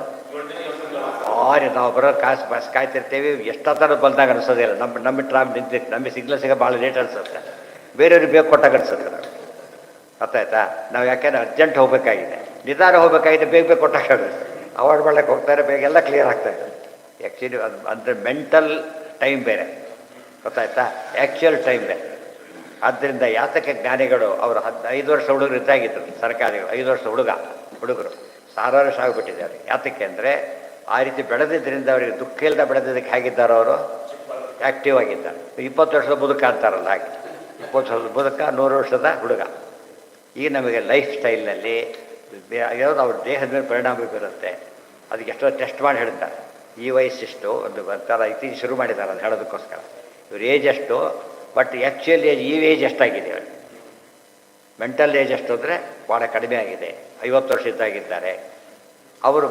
ನಾವು ಬರೋ ಬಸ್ ಕಾಯ್ತಿರ್ತೀವಿ. ಎಷ್ಟೋ ಥರ ಬಂದಾಗ ಅನಿಸೋದಿಲ್ಲ. ನಮ್ಮ ಟ್ರಾಮ್ ನಿಂತಿರ್ತೀವಿ, ನಮಗೆ ಸಿಗ್ನಲ್ ಭಾಳ ಲೇಟ್ ಅನಿಸುತ್ತೆ. ಬೇರೆಯವ್ರಿಗೆ ಬೇಕು ಕೊಟ್ಟಾಗ ಅನಿಸುತ್ತೆ ನಾವು. ಗೊತ್ತಾಯ್ತಾ? ನಾವು ಯಾಕೆಂದ್ರೆ ಅರ್ಜೆಂಟ್ ಹೋಗಬೇಕಾಗಿದೆ, ನಿಧಾನ ಹೋಗಬೇಕಾಗಿದೆ, ಬೇಗ ಕೊಟ್ಟಾಗ ಅವಾರ್ಡ್ ಮಾಡಕ್ಕೆ ಹೋಗ್ತಾರೆ, ಬೇಗ ಎಲ್ಲ ಕ್ಲಿಯರ್ ಆಗ್ತಾಯಿದೆ. ಆ್ಯಕ್ಚುಲಿ ಅದು ಅಂದರೆ ಮೆಂಟಲ್ ಟೈಮ್ ಬೇರೆ, ಗೊತ್ತಾಯ್ತಾ? ಆ್ಯಕ್ಚುಯಲ್ ಟೈಮ್ ಬೇರೆ. ಆದ್ದರಿಂದ ಯಾತಕ ಜ್ಞಾನಿಗಳು ಅವರು 5 ವರ್ಷ ಹುಡುಗರು ಇದ್ದಾಗಿದ್ದರು ಸರ್ಕಾರಿಗಳು, 5 ವರ್ಷ ಹುಡುಗರು ಸಾವಿರಾರು ಆಗಿಬಿಟ್ಟಿದ್ದಾರೆ. ಯಾತಕ್ಕೆ ಅಂದರೆ ಆ ರೀತಿ ಬೆಳೆದಿದ್ದರಿಂದ ಅವರಿಗೆ ದುಃಖ ಇಲ್ಲದೆ ಬೆಳೆದಿದ್ದಕ್ಕೆ ಹೇಗಿದ್ದಾರೋ ಅವರು ಆ್ಯಕ್ಟಿವ್ ಆಗಿದ್ದಾರೆ. 20 ವರ್ಷದ ಮುದುಕ ಅಂತಾರಲ್ಲ ಹಾಗೆ, 20 ವರ್ಷದ ಮುದುಕ 100 ವರ್ಷದ ಹುಡುಗ. ಈಗ ನಮಗೆ ಲೈಫ್ ಸ್ಟೈಲ್ನಲ್ಲಿ ಯಾವುದು ಅವ್ರ ದೇಹದ ಮೇಲೆ ಪರಿಣಾಮ ಬೀರುತ್ತೆ. ಅದಕ್ಕೆ ಎಷ್ಟೋ ಟೆಸ್ಟ್ ಮಾಡಿ ಹೇಳ್ತಾರೆ. ಈ ವಯಸ್ಸಿಷ್ಟು ಒಂದು ಥರ ಇತ್ತೀಚೆಗೆ ಶುರು ಮಾಡಿದ್ದಾರೆ ಅದು ಹೇಳೋದಕ್ಕೋಸ್ಕರ. ಇವ್ರ ಏಜ್ ಎಷ್ಟು, ಬಟ್ ಆ್ಯಕ್ಚುಯಲ್ ಏಜ್ ಈ ಏಜ್ ಎಷ್ಟಾಗಿದೆ ಅವರಿಗೆ, ಮೆಂಟಲ್ ಏಜ್ ಎಷ್ಟು ಅಂದರೆ ಭಾಳ ಕಡಿಮೆ ಆಗಿದೆ. 50 ವರ್ಷ ಇದ್ದಾಗಿದ್ದಾರೆ ಅವರು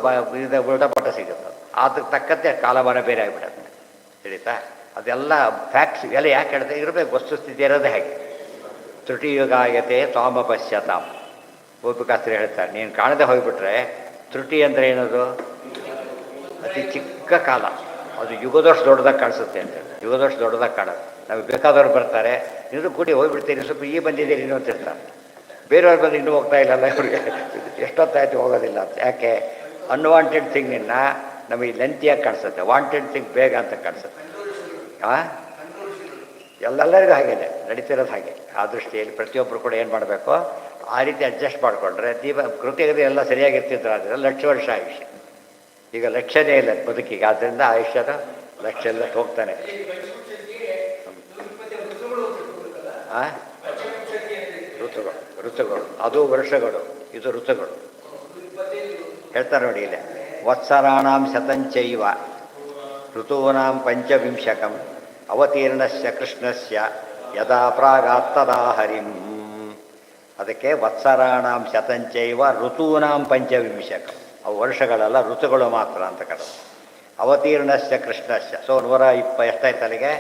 ಉಲ್ಟಾಪಟ್ಟ ಸಿಗುತ್ತೆ. ಅದಕ್ಕೆ ತಕ್ಕಂತೆ ಕಾಲಮಾನ ಬೇರೆ ಆಗಿಬಿಡುತ್ತೆ. ತಿಳಿತಾ? ಅದೆಲ್ಲ ಫ್ಯಾಕ್ಟ್ಸ್ ಎಲ್ಲ ಯಾಕೆ ಹೇಳ್ತಾ ಇರಬೇಕು, ವಸ್ತುಸ್ಥಿತಿ ಇರೋದೇ ಹಾಗೆ. ತ್ರುಟಿಯುಗಾಯತೆ ತ್ವಾಮಪಶ್ಯತಾಂ. ಗೋಪಿಕಾಸ್ತ್ರಿ ಹೇಳ್ತಾರೆ, ನೀನು ಕಾಣದೆ ಹೋಗಿಬಿಟ್ರೆ ತ್ರುಟಿ ಅಂದರೆ ಏನದು, ಅತಿ ಚಿಕ್ಕ ಕಾಲ, ಅದು ಯುಗದಷ್ಟು ದೊಡ್ಡದಾಗಿ ಕಾಣಿಸುತ್ತೆ ಅಂತ. ಯುಗದಷ್ಟು ದೊಡ್ಡದಾಗಿ ಕಾಣೋದು. ನಮಗೆ ಬೇಕಾದವ್ರು ಬರ್ತಾರೆ, ಇನ್ನೂ ಕೂಡಿ ಹೋಗ್ಬಿಡ್ತೀನಿ, ಸ್ವಲ್ಪ ಈ ಬಂದಿದ್ದೀರಿ ಇನ್ನೂ ಅಂತಿರ್ತಾರೆ. ಬೇರೆಯವ್ರು ಬಂದು ಇನ್ನೂ ಹೋಗ್ತಾ ಇಲ್ಲಲ್ಲ ಇವ್ರಿಗೆ ಎಷ್ಟೊತ್ತಾಯ್ತು ಹೋಗೋದಿಲ್ಲ ಅಂತ. ಯಾಕೆ? ಅನ್ವಾಂಟೆಡ್ ಥಿಂಗನ್ನು ನಮಗೆ ಲೆಂತಿಯಾಗಿ ಕಾಣಿಸುತ್ತೆ, ವಾಂಟೆಡ್ ಥಿಂಗ್ ಬೇಗ ಅಂತ ಕಾಣಿಸುತ್ತೆ. ಎಲ್ಲರಿಗೂ ಹಾಗೇನೆ ನಡೀತಿರೋದು ಹಾಗೆ. ಆ ದೃಷ್ಟಿಯಲ್ಲಿ ಪ್ರತಿಯೊಬ್ಬರು ಕೂಡ ಏನು ಮಾಡಬೇಕು, ಆ ರೀತಿ ಅಡ್ಜಸ್ಟ್ ಮಾಡಿಕೊಂಡ್ರೆ ಕೃತಿಗತಿ ಎಲ್ಲ ಸರಿಯಾಗಿರ್ತಿದ್ರು. ಆದರೆ 1,00,000 ವರ್ಷ ಆಯುಷ್ಯ. ಈಗ ಲಕ್ಷ್ಯನೇ ಇಲ್ಲ ಬದುಕಿಗೆ, ಆದ್ದರಿಂದ ಆಯುಷ್ಯದ ಲಕ್ಷ್ಯ ಎಲ್ಲ ಹೋಗ್ತಾನೆ. ಋತುಗಳು ಅದು ವರ್ಷಗಳು, ಇದು ಋತುಗಳು. ಹೇಳ್ತಾರೆ ನೋಡಿ ಇಲ್ಲೇ, ವತ್ಸರಾಣಾಂ ಶತಂಚೈವ ಋತೂನಾಂ ಪಂಚವಿಂಶಕಂ ಅವತೀರ್ಣಸ್ಯ ಕೃಷ್ಣಸ್ಯ ಯದಾ ಪ್ರಾಗಾತ್ತದಾ ಹರಿಂ. ಅದಕ್ಕೆ ವತ್ಸರಾಣಾಂ ಶತಂಚೈವ ಋತೂನಾಂ ಪಂಚವಿಂಶಕಂ. ಅವು ವರ್ಷಗಳಲ್ಲ, ಋತುಗಳು ಮಾತ್ರ ಅಂತ ಕರೆದು. ಅವತೀರ್ಣಸ್ಯ ಕೃಷ್ಣಸ್ಯ, ಸೊ 120 ಎಷ್ಟಾಯ್ತು ಅಲ್ಲಿಗೆ,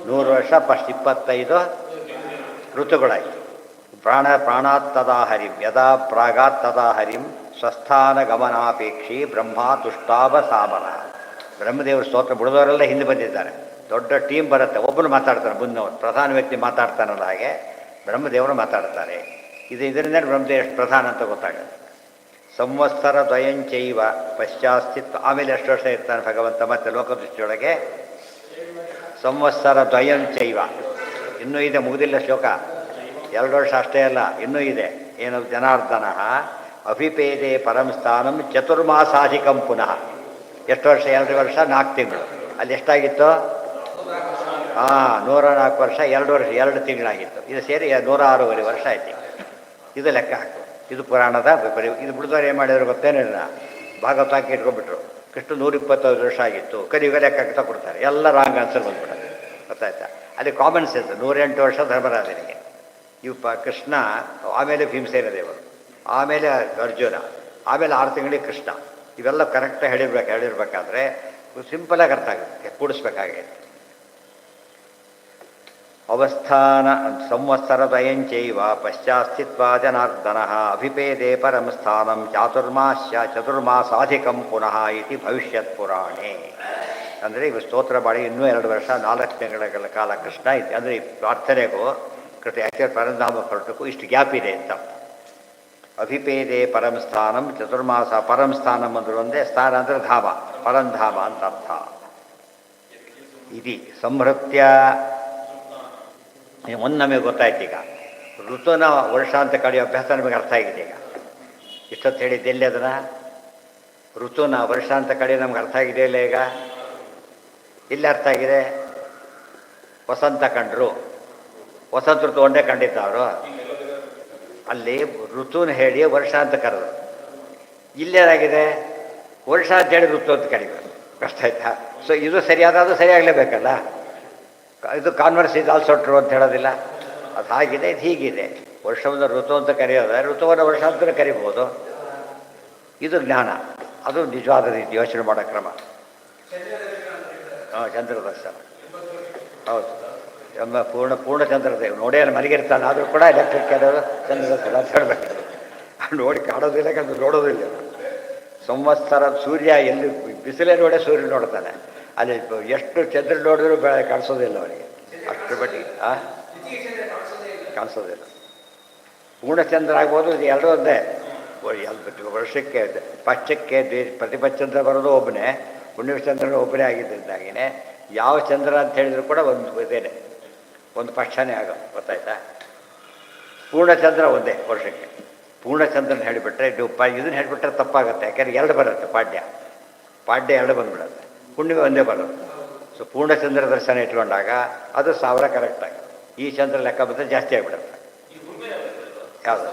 100 ವರ್ಷ ಫಸ್ಟ್ 25 ಋತುಗಳಾಯಿತು. ಪ್ರಾಣಾತ್ತದಾ ಹರಿಂ ಯದಾ ಪ್ರಾಗಾತ್ತದಾ ಹರಿಂ ಸ್ವಸ್ಥಾನ ಗಮನಾಪೇಕ್ಷಿ ಬ್ರಹ್ಮ ತುಷ್ಟಾಭ ಸಾಮನ. ಬ್ರಹ್ಮದೇವರು ಸ್ತೋತ್ರ ಬಿಡಿದವರೆಲ್ಲ ಹಿಂದೆ ಬಂದಿದ್ದಾರೆ. ದೊಡ್ಡ ಟೀಮ್ ಬರುತ್ತೆ, ಒಬ್ಬರು ಮಾತಾಡ್ತಾರೆ, ಮುಂದವರು ಪ್ರಧಾನ ವ್ಯಕ್ತಿ ಮಾತಾಡ್ತಾನಲ್ಲ ಹಾಗೆ ಬ್ರಹ್ಮದೇವರು ಮಾತಾಡ್ತಾರೆ. ಇದರಿಂದ ಬ್ರಹ್ಮದೇವ ಎಷ್ಟು ಪ್ರಧಾನ ಅಂತ ಗೊತ್ತಾಗುತ್ತೆ. ಸಂವತ್ಸರ ದ್ವಯಂಚೈವ ಪಶ್ಚಾಸ್ತಿತ್ವ. ಆಮೇಲೆ ಎಷ್ಟು ವರ್ಷ ಇರ್ತಾನೆ ಭಗವಂತ ಮತ್ತೆ ಲೋಕದೃಷ್ಟಿಯೊಳಗೆ? ಸಂವತ್ಸರ ದ್ವಯಂಚೈವ. ಇನ್ನೂ ಇದೆ, ಮುಗಿದಿಲ್ಲ ಶ್ಲೋಕ. 2 ವರ್ಷ ಅಷ್ಟೇ ಅಲ್ಲ, ಇನ್ನೂ ಇದೆ. ಏನು? ಜನಾರ್ದನ ಅಭಿಪೇದೆ ಪರಂ ಸ್ಥಾನಂ ಚತುರ್ಮಾಸಾಧಿಕಂ ಪುನಃ. ಎಷ್ಟು ವರ್ಷ? 2 ವರ್ಷ 4 ತಿಂಗಳು. ಅಲ್ಲಿ ಎಷ್ಟಾಗಿತ್ತು? 104 ವರ್ಷ, 2 ವರ್ಷ 2 ತಿಂಗಳಾಗಿತ್ತು. ಇದು ಸೇರಿ 106 ವರ್ಷ ಆಯ್ತು. ಇದು ಲೆಕ್ಕ ಹಾಕು. ಇದು ಪುರಾಣದ ಇದು ಬಿಡಿದವ್ರು ಏನು ಮಾಡಿದ್ರು ಗೊತ್ತೇನಿಲ್ಲ, ಭಾಗವತ ಹಾಕಿ ಇಟ್ಕೊಂಡ್ಬಿಟ್ರು. ಕೃಷ್ಣ 125 ವರ್ಷ ಆಗಿತ್ತು, ಕಲಿಯುಗ ಲೆಕ್ಕ ಹಾಕ್ತಾ ಕೊಡ್ತಾರೆ. ಎಲ್ಲ ರಾಂಗ್ ಆನ್ಸರ್ ಬಂದ್ಬಿಡೋದು. ಗೊತ್ತಾಯ್ತಾ? ಅಲ್ಲಿ ಕಾಮನ್ ಸೆನ್ಸ್. 108 ವರ್ಷ ಧರ್ಮರಾಜನಿಗೆ, ಕೃಷ್ಣ, ಆಮೇಲೆ ಭೀಮಸೇನ ದೇವರು, ಆಮೇಲೆ ಅರ್ಜುನ, ಆಮೇಲೆ 6 ತಿಂಗಳಿಗೆ ಕೃಷ್ಣ. ಇವೆಲ್ಲ ಕರೆಕ್ಟಾಗಿ ಹೇಳಿರ್ಬೇಕಾದ್ರೆ ಸಿಂಪಲಾಗಿ ಅರ್ಥ ಆಗುತ್ತೆ, ಕೂಡಿಸ್ಬೇಕಾಗೆ. ಅವಸ್ಥಾನ ಸಂವತ್ಸರದಯಂಚೈವ ಪಶ್ಚಾಸ್ಥಿತ್ವ ಜನಾರ್ದನ ಅಭಿಪೇದೆ ಪರಂ ಸ್ಥಾನಂ ಚತುರ್ಮಾಸಾಧಿಕಂ ಪುನಃ ಇತಿ ಭವಿಷ್ಯತ್ ಪುರಾಣೆ. ಅಂದರೆ ಇವು ಸ್ತೋತ್ರ ಮಾಡಿ ಇನ್ನೂ 2 ವರ್ಷ 4 ತಿಂಗಳ ಕಾಲ ಕೃಷ್ಣ ಇತ್ತು. ಅಂದರೆ ಈ ಪ್ರಾರ್ಥನೆಗೂ ಯಾಕೆ ಪರಂಧಾಮ ಹೊರಟಕ್ಕೂ ಇಷ್ಟು ಗ್ಯಾಪ್ ಇದೆ ಅಂತ. ಅಭಿಪೇದೆ ಪರಂ ಸ್ಥಾನಂ ಚತುರ್ಮಾಸ. ಪರಂ ಸ್ಥಾನಂ ಅಂದ್ರೆ ಒಂದೇ, ಸ್ಥಾನ ಅಂದರೆ ಧಾಮ, ಪರಂಧಾಮ ಅಂತ ಅರ್ಥ. ಇದಿ ಸಂಹೃತ್ಯ. ಒಂದು ನಮಗೆ ಗೊತ್ತಾಯ್ತು ಈಗ, ಋತುನ ವರ್ಷ ಅಂತ ಕಳೆಯೋ ಅಭ್ಯಾಸ ನಮಗೆ ಅರ್ಥ ಆಗಿದೆ ಈಗ. ಇಷ್ಟೊತ್ತು ಹೇಳಿದ್ದು ಎಲ್ಲಿ ಅದನ್ನು? ಋತುನ ವರ್ಷ ಅಂತ ಕಳೆಯೋ ನಮ್ಗೆ ಅರ್ಥ ಆಗಿದೆ ಇಲ್ಲ ಈಗ? ಇಲ್ಲಿ ಅರ್ಥ ಆಗಿದೆ. ವಸಂತ ಕಂಡ್ರು, ವಸಂತ ಋತು ಒಂದೇ ಕಂಡಿದ್ದ ಅವರು. ಅಲ್ಲಿ ಋತುನ ಹೇಳಿ ವರ್ಷ ಅಂತ ಕರೆದು, ಇಲ್ಲೇನಾಗಿದೆ ವರ್ಷ ಅಂತೇಳಿ ಋತು ಅಂತ ಕರಿಬೇಕು. ಕಷ್ಟ ಆಯ್ತಾ? ಸೊ ಇದು ಸರಿಯಾದ, ಅದು ಸರಿಯಾಗಲೇಬೇಕಲ್ಲ. ಇದು ಕಾನ್ವರ್ಸ್ ಇದು ಆಲ್ಸೋ ಟ್ರೂ ಅಂತ ಹೇಳೋದಿಲ್ಲ. ಅದು ಹಾಗಿದೆ, ಇದು ಹೀಗಿದೆ. ವರ್ಷವನ್ನು ಋತು ಅಂತ ಕರೆಯೋದು, ಋತುವನ್ನು ವರ್ಷ ಅಂತ ಕರಿಬೋದು. ಇದು ಜ್ಞಾನ, ಅದು ನಿಜವಾದ ರೀತಿ ಯೋಚನೆ ಮಾಡೋ ಕ್ರಮ. ಚಂದ್ರದರ್ಶನ ಹೌದು. ನಮ್ಮ ಪೂರ್ಣ ಚಂದ್ರದೇವ್ ನೋಡೇ ಅಲ್ಲಿ ಮಲಗಿರ್ತಾನೆ, ಆದರೂ ಕೂಡ ಎಲೆಕ್ಟ್ರಿಕ್ ಅನ್ನೋದು ಚಂದ್ರದರ್ಶನ ಅಂತ ಹೇಳಬೇಕು. ನೋಡಿ ಕಾಣೋದಿಲ್ಲ, ಅದು ನೋಡೋದಿಲ್ಲ. ಸಂವತ್ಸರ ಸೂರ್ಯ ಎಲ್ಲಿ ಬಿಸಿಲೇ ನೋಡೇ ಸೂರ್ಯ ನೋಡ್ತಾನೆ. ಅಲ್ಲಿ ಎಷ್ಟು ಚಂದ್ರ ನೋಡಿದ್ರು ಕಾಣಿಸೋದಿಲ್ಲ ಅವನಿಗೆ, ಅಷ್ಟರ ಮಟ್ಟಿಗೆ ಕಾಣಿಸೋದಿಲ್ಲ. ಪೂರ್ಣಚಂದ್ರ ಆಗ್ಬೋದು, ಇದು ಎರಡೂ ಒಂದೇ. ವರ್ಷಕ್ಕೆ ಪಕ್ಷಕ್ಕೆ ಪ್ರತಿಪಚ್ಚಂದ್ರ ಬರೋದು ಒಬ್ಬನೇ, ಪುಣ್ಯಚಂದ್ರನ ಒಬ್ಬನೇ ಆಗಿದ್ದರಿಂದಾಗಿನೇ ಯಾವ ಚಂದ್ರ ಅಂತ ಹೇಳಿದ್ರು ಕೂಡ ಒಂದು ಇದೇನೆ, ಒಂದು ಪಕ್ಷನೇ ಆಗೋದು. ಗೊತ್ತಾಯ್ತಾ? ಪೂರ್ಣಚಂದ್ರ ಒಂದೇ ವರ್ಷಕ್ಕೆ. ಪೂರ್ಣಚಂದ್ರನ ಹೇಳಿಬಿಟ್ರೆ ನೀವು ಇದನ್ನು ಹೇಳಿಬಿಟ್ರೆ ತಪ್ಪಾಗುತ್ತೆ. ಯಾಕೆಂದರೆ ಎರಡು ಬರುತ್ತೆ, ಪಾಡ್ಯ ಎರಡು ಬಂದುಬಿಡುತ್ತೆ, ಹುಣ್ಣಿಮೆ ಒಂದೇ ಬರುತ್ತೆ. ಸೊ ಪೂರ್ಣಚಂದ್ರ ದರ್ಶನ ಇಟ್ಕೊಂಡಾಗ ಅದು 1000 ಕರೆಕ್ಟಾಗಿ. ಈ ಚಂದ್ರ ಲೆಕ್ಕ ಬಂದರೆ ಜಾಸ್ತಿ ಆಗಿಬಿಡುತ್ತೆ. ಯಾವುದು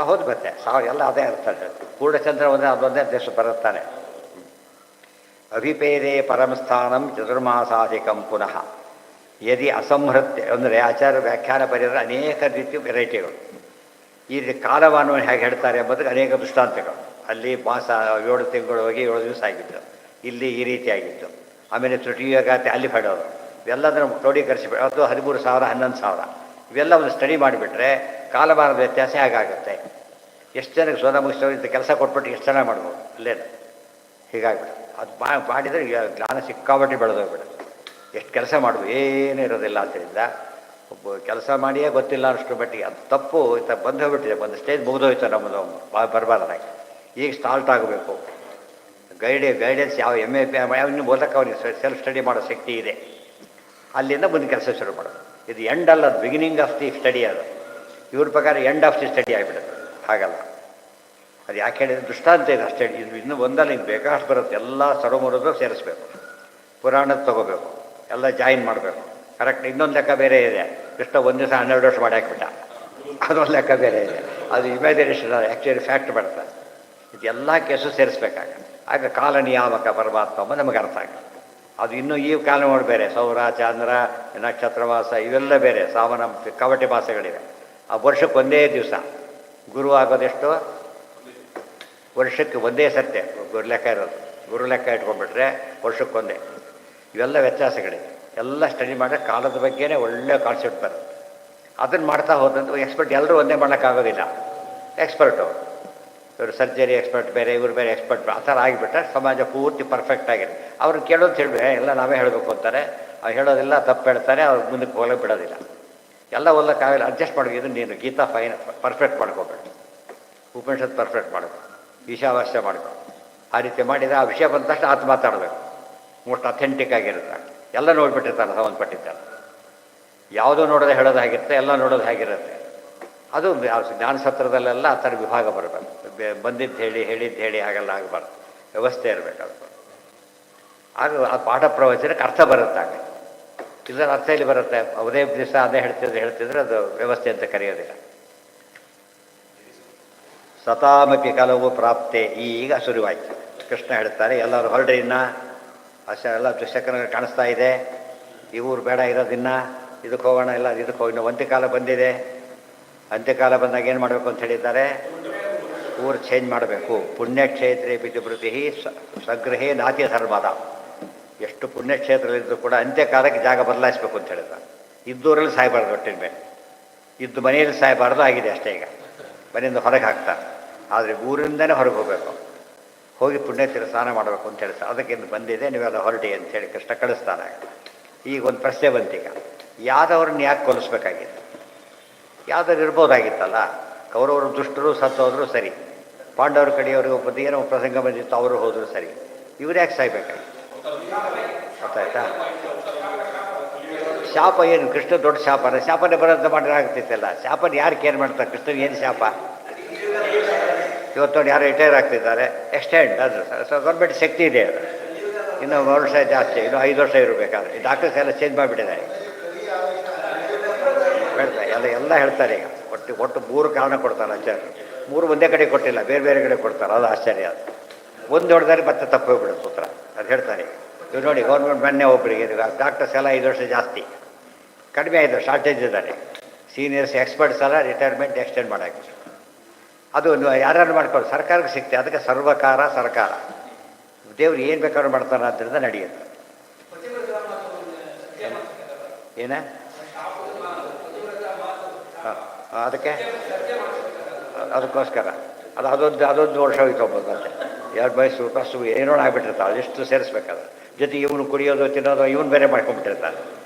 ಹೌದು ಮತ್ತೆ 1000 ಎಲ್ಲ ಅದೇ ಅರ್ಥ ಹೇಳ್ತೀವಿ. ಪೂರ್ಣಚಂದ್ರ ಒಂದೇ ಅದೊಂದೇ ದೇಶ ಬರುತ್ತಾನೆ. ಅಭಿಪೇದೆ ಪರಮಸ್ಥಾನಂ ಚತುರ್ಮಾಸಾಧಿಕಂ ಪುನಃ ಯದಿ ಅಸಂಹೃತ್ಯ ಅಂದರೆ ಆಚಾರ್ಯ ವ್ಯಾಖ್ಯಾನ ಬರೆದರೆ ಅನೇಕ ರೀತಿಯ ವೆರೈಟಿಗಳು. ಈ ಕಾಲಮಾನವನ್ನು ಹೇಗೆ ಹೇಳ್ತಾರೆ ಎಂಬುದಕ್ಕೆ ಅನೇಕ ದೃಷ್ಟಾಂತಗಳು. ಅಲ್ಲಿ ಮಾಸ 7 ತಿಂಗಳು ಹೋಗಿ 7 ದಿವಸ ಆಗಿತ್ತು, ಇಲ್ಲಿ ಈ ರೀತಿ ಆಗಿತ್ತು. ಆಮೇಲೆ ತೃತೀಯಗಾತಿ ಅಲ್ಲಿ ಪಡೆಯೋದು ಇವೆಲ್ಲದನ್ನು ಕ್ರೋಢೀಕರಿಸಿ ಅದು 13,000 11,000 ಇವೆಲ್ಲ ಒಂದು ಸ್ಟಡಿ ಮಾಡಿಬಿಟ್ರೆ ಕಾಲಮಾನದ ವ್ಯತ್ಯಾಸ ಹೇಗಾಗುತ್ತೆ. ಎಷ್ಟು ಜನಕ್ಕೆ ಸೋದ ಮುಗಿಸೋ ಇಂಥ ಕೆಲಸ ಕೊಟ್ಬಿಟ್ಟು ಎಷ್ಟು ಚೆನ್ನಾಗಿ ಮಾಡ್ಬೋದು ಅಲ್ಲೇನು. ಹೀಗಾಗ್ಬಿಟ್ಟು ಅದು ಮಾಡಿದರೆ ಜ್ಞಾನ ಸಿಕ್ಕಾಬಟ್ಟಿ ಬೆಳೆದೋಗ್ಬಿಡುತ್ತೆ. ಎಷ್ಟು ಕೆಲಸ ಮಾಡ್ಬೋದು ಏನೂ ಇರೋದಿಲ್ಲ. ಆದ್ದರಿಂದ ಒಬ್ಬ ಕೆಲಸ ಮಾಡಿಯೇ ಗೊತ್ತಿಲ್ಲ ಅಷ್ಟು ಮಟ್ಟಿಗೆ ಅದು ತಪ್ಪು ಬಂದು ಹೋಗ್ಬಿಟ್ಟಿದೆ. ಒಂದು ಸ್ಟೇಜ್ ಮುಗಿದೋಯ್ತು ನಮ್ಮದು ಬರಬಾರ್ದಾಗಿ. ಈಗ ಸ್ಟಾರ್ಟ್ ಆಗಬೇಕು. ಗೈಡೆನ್ಸ್ ಯಾವ MA ಇನ್ನು ಮೂಲಕ ಅವನಿಗೆ ಸೆಲ್ಫ್ ಸ್ಟಡಿ ಮಾಡೋ ಶಕ್ತಿ ಇದೆ. ಅಲ್ಲಿಂದ ಮುಂದೆ ಕೆಲಸ ಶುರು ಮಾಡೋದು. ಇದು ಎಂಡ್ ಅಲ್ಲ, ಅದು ಬಿಗಿನಿಂಗ್ ಆಫ್ ದಿ ಸ್ಟಡಿ. ಅದು ಇವ್ರ ಪ್ರಕಾರ ಎಂಡ್ ಆಫ್ ದಿ ಸ್ಟಡಿ ಆಗಿಬಿಡುತ್ತೆ. ಹಾಗಲ್ಲ. ಅದು ಯಾಕೆ ಹೇಳಿದ್ರೆ ದೃಷ್ಟಾಂತ ಇದೆ ಅಷ್ಟೇ. ಇದು ಇನ್ನೂ ಒಂದಲ್ಲ, ಇನ್ನು ಬೇಕಾಷ್ಟು ಬರುತ್ತೆ. ಎಲ್ಲ ಸರ್ವಮೂರದ್ದು ಸೇರಿಸ್ಬೇಕು, ಪುರಾಣದ ತೊಗೋಬೇಕು, ಎಲ್ಲ ಜಾಯಿನ್ ಮಾಡಬೇಕು. ಕರೆಕ್ಟ್. ಇನ್ನೊಂದು ಲೆಕ್ಕ ಬೇರೆ ಇದೆ. ಕೃಷ್ಣ ಒಂದು ದಿವಸ 12 ವರ್ಷ ಮಾಡಿ ಹಾಕ್ಬಿಟ್ಟ, ಅದೊಂದು ಲೆಕ್ಕ ಬೇರೆ ಇದೆ. ಅದು ಇಮ್ಯಾಜಿನೇಷನ್, ಆ್ಯಕ್ಚುಲಿ ಫ್ಯಾಕ್ಟ್ ಬರುತ್ತೆ. ಇದೆಲ್ಲ ಕೇಸು ಸೇರಿಸ್ಬೇಕಾಗ ಆಗ ಕಾಲ ನಿಯಾಮಕ ಪರಮಾತ್ಮ ನಮಗೆ ಅರ್ಥ ಆಗುತ್ತೆ. ಅದು ಇನ್ನೂ ಈ ಕಾಲಮಾನ ಬೇರೆ, ಸೌರ ಚಂದ್ರ ನಕ್ಷತ್ರ ಮಾಸ ಇವೆಲ್ಲ ಬೇರೆ, ಸಾವನ ಕವಟೆ ಮಾಸಗಳಿವೆ. ಆ ವರ್ಷಕ್ಕೆ ಒಂದೇ ದಿವಸ. ಗುರು ಆಗೋದೆಷ್ಟು? ವರ್ಷಕ್ಕೆ ಒಂದೇ ಸತ್ಯ ಗುರು ಲೆಕ್ಕ ಇರೋದು. ಗುರು ಲೆಕ್ಕ ಇಟ್ಕೊಂಡ್ಬಿಟ್ರೆ ವರ್ಷಕ್ಕೊಂದೇ. ಇವೆಲ್ಲ ವ್ಯತ್ಯಾಸಗಳಿವೆ. ಎಲ್ಲ ಸ್ಟಡಿ ಮಾಡಿದ್ರೆ ಕಾಲದ ಬಗ್ಗೆನೇ ಒಳ್ಳೆಯ ಕಾನ್ಸೆಪ್ಟ್ ಬರುತ್ತೆ. ಅದನ್ನು ಮಾಡ್ತಾ ಹೋದಂತ ಎಕ್ಸ್ಪರ್ಟ್ ಎಲ್ಲರೂ ಒಂದೇ ಮಾಡೋಕ್ಕಾಗೋದಿಲ್ಲ. ಎಕ್ಸ್ಪರ್ಟು ಇವರು ಸರ್ಜರಿ ಎಕ್ಸ್ಪರ್ಟ್ ಬೇರೆ, ಇವರು ಬೇರೆ ಎಕ್ಸ್ಪರ್ಟ್ ಆ ಥರ ಆಗಿಬಿಟ್ರೆ ಸಮಾಜ ಪೂರ್ತಿ ಪರ್ಫೆಕ್ಟ್ ಆಗಿದೆ. ಅವ್ರನ್ನ ಕೇಳೋದು ಹೇಳಿದ್ರೆ ಎಲ್ಲ ನಾವೇ ಹೇಳಬೇಕು ಅಂತಾರೆ. ಅವ್ರು ಹೇಳೋದಿಲ್ಲ, ತಪ್ಪು ಹೇಳ್ತಾರೆ, ಅವ್ರು ಮುಂದಕ್ಕೆ ಹೋಗಕ್ಕೆ ಬಿಡೋದಿಲ್ಲ. ಎಲ್ಲ ಓದಕ್ಕಾಗಲ್ಲ, ಅಡ್ಜಸ್ಟ್ ಮಾಡೋದು. ನೀನು ಗೀತಾ ಫೈನ್ ಪರ್ಫೆಕ್ಟ್ ಮಾಡ್ಕೋಬೇಕು, ಉಪನಿಷತ್ ಪರ್ಫೆಕ್ಟ್ ಮಾಡಬೇಕು, ಈಶಾವಾಸ್ಯ ಮಾಡಬೇಕು. ಆ ರೀತಿ ಮಾಡಿದರೆ ಆ ವಿಷಯ ಬಂದ ತಕ್ಷಣ ಆತ ಮಾತಾಡಬೇಕು. ಮೋಸ್ಟ್ ಅಥೆಂಟಿಕ್ ಆಗಿರುತ್ತೆ. ಎಲ್ಲ ನೋಡಿಬಿಟ್ಟಿರ್ತಾರೆ ಸಂಬಂಧಪಟ್ಟಿದ್ದಾರೆ. ಯಾವುದೂ ನೋಡೋದೇ ಹೇಳೋದು ಆಗಿರುತ್ತೆ, ಎಲ್ಲ ನೋಡೋದು ಹೇಗಿರುತ್ತೆ. ಅದು ಜ್ಞಾನಸತ್ರದಲ್ಲೆಲ್ಲ ಆ ಥರ ವಿಭಾಗ ಬರಬೇಕು. ಬಂದಿದ್ದು ಹೇಳಿ ಹೇಳಿದ್ದು ಹೇಳಿ ಹಾಗೆಲ್ಲ ಆಗಬಾರ್ದು. ವ್ಯವಸ್ಥೆ ಇರಬೇಕು. ಆಗ ಆ ಪಾಠ ಪ್ರವಚನಕ್ಕೆ ಅರ್ಥ ಬರುತ್ತಾಗ. ಇದರ ಅರ್ಥ ಇಲ್ಲಿ ಬರುತ್ತೆ. ಅದೇ ದಿವಸ ಅದೇ ಹೇಳ್ತಿದ್ರೆ ಅದು ವ್ಯವಸ್ಥೆ ಅಂತ ಕರೆಯೋದಿಲ್ಲ. ಸತಾಮಪಿ ಕಲವು ಪ್ರಾಪ್ತೆ. ಈಗ ಶುರುವಾಯಿತು. ಕೃಷ್ಣ ಹೇಳ್ತಾರೆ ಎಲ್ಲರೂ ಹೊರಡ್ರಿ, ಇನ್ನು ಎಲ್ಲ ದುಶ್ಶಕನ ಕಾಣಿಸ್ತಾ ಇದೆ. ಇವ್ರು ಬೇಡ ಇರೋದಿನ್ನ, ಇದಕ್ಕೆ ಹೋಗೋಣ, ಇಲ್ಲ ಇದಕ್ಕೆ ಹೋಗಿ. ಇನ್ನು ಅಂತ್ಯಕಾಲ ಬಂದಿದೆ. ಅಂತ್ಯಕಾಲ ಬಂದಾಗ ಏನು ಮಾಡಬೇಕು ಅಂತ ಹೇಳಿದ್ದಾರೆ? ಊರು ಚೇಂಜ್ ಮಾಡಬೇಕು. ಪುಣ್ಯಕ್ಷೇತ್ರೇ ಪಿತೃವೃತಿ ಸ್ವಗೃಹೇ ನಾತಿ ಧರ್ಮದ. ಎಷ್ಟು ಪುಣ್ಯಕ್ಷೇತ್ರಗಳಿದ್ದು ಕೂಡ ಅಂತ್ಯಕಾಲಕ್ಕೆ ಜಾಗ ಬದಲಾಯಿಸಬೇಕು ಅಂತ ಹೇಳಿದ್ದಾರೆ. ಇದ್ದೂರಲ್ಲಿ ಸಾಯಬಾರ್ದು, ಒಟ್ಟಿನ ಮೇಲೆ ಇದ್ದು ಮನೆಯಲ್ಲಿ ಸಾಯಬಾರ್ದು ಆಗಿದೆ ಅಷ್ಟೇ. ಈಗ ಮನೆಯಿಂದ ಹೊರಗೆ ಹಾಕ್ತಾರೆ, ಆದರೆ ಊರಿಂದನೇ ಹೊರಗೆ ಹೋಗಬೇಕು. ಹೋಗಿ ಪುಣ್ಯತೀರ್ಥ ಸ್ನಾನ ಮಾಡಬೇಕು ಅಂತ ಹೇಳ್ತಾರೆ. ಅದಕ್ಕೆ ಇನ್ನು ಬಂದಿದೆ, ನೀವೆಲ್ಲ ಹೊರಡಿ ಅಂತೇಳಿ ಕೃಷ್ಣ ಕಳಿಸ್ತಾನೆ. ಈಗ ಒಂದು ಪ್ರಶ್ನೆ ಬಂತೀಗ, ಯಾವ್ದವ್ರನ್ನ ಯಾಕೆ ಕೊಲಿಸ್ಬೇಕಾಗಿತ್ತು? ಯಾವ್ದಾದ್ರು ಇರ್ಬೋದಾಗಿತ್ತಲ್ಲ. ಕೌರವರು ದುಷ್ಟರು ಸತ್ತೋದ್ರು ಸರಿ, ಪಾಂಡವರ ಕಡೆಯವ್ರಿಗೆ ಒಬ್ಬ ಏನೋ ಪ್ರಸಂಗ ಬಂದಿತ್ತು, ಅವರು ಹೋದ್ರು ಸರಿ. ಇವ್ರು ಯಾಕೆ ಸಾಯ್ಬೇಕಾಗಿತ್ತು? ಗೊತ್ತಾಯ್ತಾ? ಶಾಪ ಏನು? ಕೃಷ್ಣ ದೊಡ್ಡ ಶಾಪನೇ ಬರೋಂತ ಮಾಡಿದ್ರೆ ಆಗ್ತಿತ್ತಲ್ಲ. ಶಾಪನ ಯಾರು ಕೇರ್ ಮಾಡ್ತಾರೆ? ಕೃಷ್ಣನ ಏನು ಶಾಪ? ಇವತ್ತು ಯಾರು ರಿಟೈರ್ ಆಗ್ತಿದ್ದಾರೆ, ಎಕ್ಸ್ಟೆಂಡ್ ಅದು ಗೌರ್ಮೆಂಟ್ ಶಕ್ತಿ ಇದೆ. ಅದು ಇನ್ನೂ ವರ್ಷ ಜಾಸ್ತಿ, ಇನ್ನೂ 5 ವರ್ಷ ಇರಬೇಕಾದ್ರೆ. ಈ ಡಾಕ್ಟರ್ಸ್ ಎಲ್ಲ ಚೇಂಜ್ ಮಾಡಿಬಿಟ್ಟಿದ್ದಾರೆ. ಹೇಳ್ತಾರೆ ಎಲ್ಲ ಹೇಳ್ತಾರೆ. ಈಗ ಒಟ್ಟು 3 ಕಾರಣ ಕೊಡ್ತಾರೆ ಆಚಾರ್ಯರು. 3 ಒಂದೇ ಕಡೆ ಕೊಟ್ಟಿಲ್ಲ, ಬೇರೆ ಬೇರೆ ಕಡೆ ಕೊಡ್ತಾರೆ. ಅದು ಆಶ್ಚರ್ಯ. ಅದು ಒಂದು ಹೊಡೆದಾರೆ ಮತ್ತೆ ತಪ್ಪು ಹೋಗ್ಬಿಡುತ್ತೆ ಸೂತ್ರ. ಅದು ಹೇಳ್ತಾರೆ. ಇವ್ರು ನೋಡಿ, ಗೌರ್ಮೆಂಟ್ ಮೊನ್ನೆ ಒಬ್ಬರಿಗೆ ಡಾಕ್ಟರ್ಸ್ ಎಲ್ಲ 5 ವರ್ಷ ಜಾಸ್ತಿ, ಕಡಿಮೆ ಆಯಿತು, ಶಾರ್ಟೇಜ್ ಇದ್ದಾರೆ. ಸೀನಿಯರ್ಸ್ ಎಕ್ಸ್ಪರ್ಟ್ಸ್ ಎಲ್ಲ ರಿಟೈರ್ಮೆಂಟ್ ಎಕ್ಸ್ಟೆಂಡ್ ಮಾಡಾಕಿ. ಅದು ಯಾರ್ಯಾರು ಮಾಡ್ಕೊಳ್ಳಿ, ಸರ್ಕಾರಕ್ಕೆ ಸಿಗ್ತದೆ. ಅದಕ್ಕೆ ಸರ್ಕಾರ ದೇವ್ರು ಏನು ಬೇಕಾದ್ರೂ ಮಾಡ್ತಾನೆ, ಆದ್ದರಿಂದ ನಡೆಯುತ್ತೆ. ಏನ ಅದಕ್ಕೋಸ್ಕರ ಅದೊಂದು ವರ್ಷ ಹೋಯ್ತು ಮತ್ತೆ 2 ವಯಸ್ಸು ಕಸು ಏನೋ ಆಗ್ಬಿಟ್ಟಿರ್ತಾವೆ. ಅದೆಷ್ಟು ಸೇರಿಸ್ಬೇಕಾದ್ರೆ ಜೊತೆ ಇವನು ಕುಡಿಯೋದು ತಿನ್ನೋದು ಇವನು ಬೇರೆ ಮಾಡ್ಕೊಂಡ್ಬಿಟ್ಟಿರ್ತಾರೆ.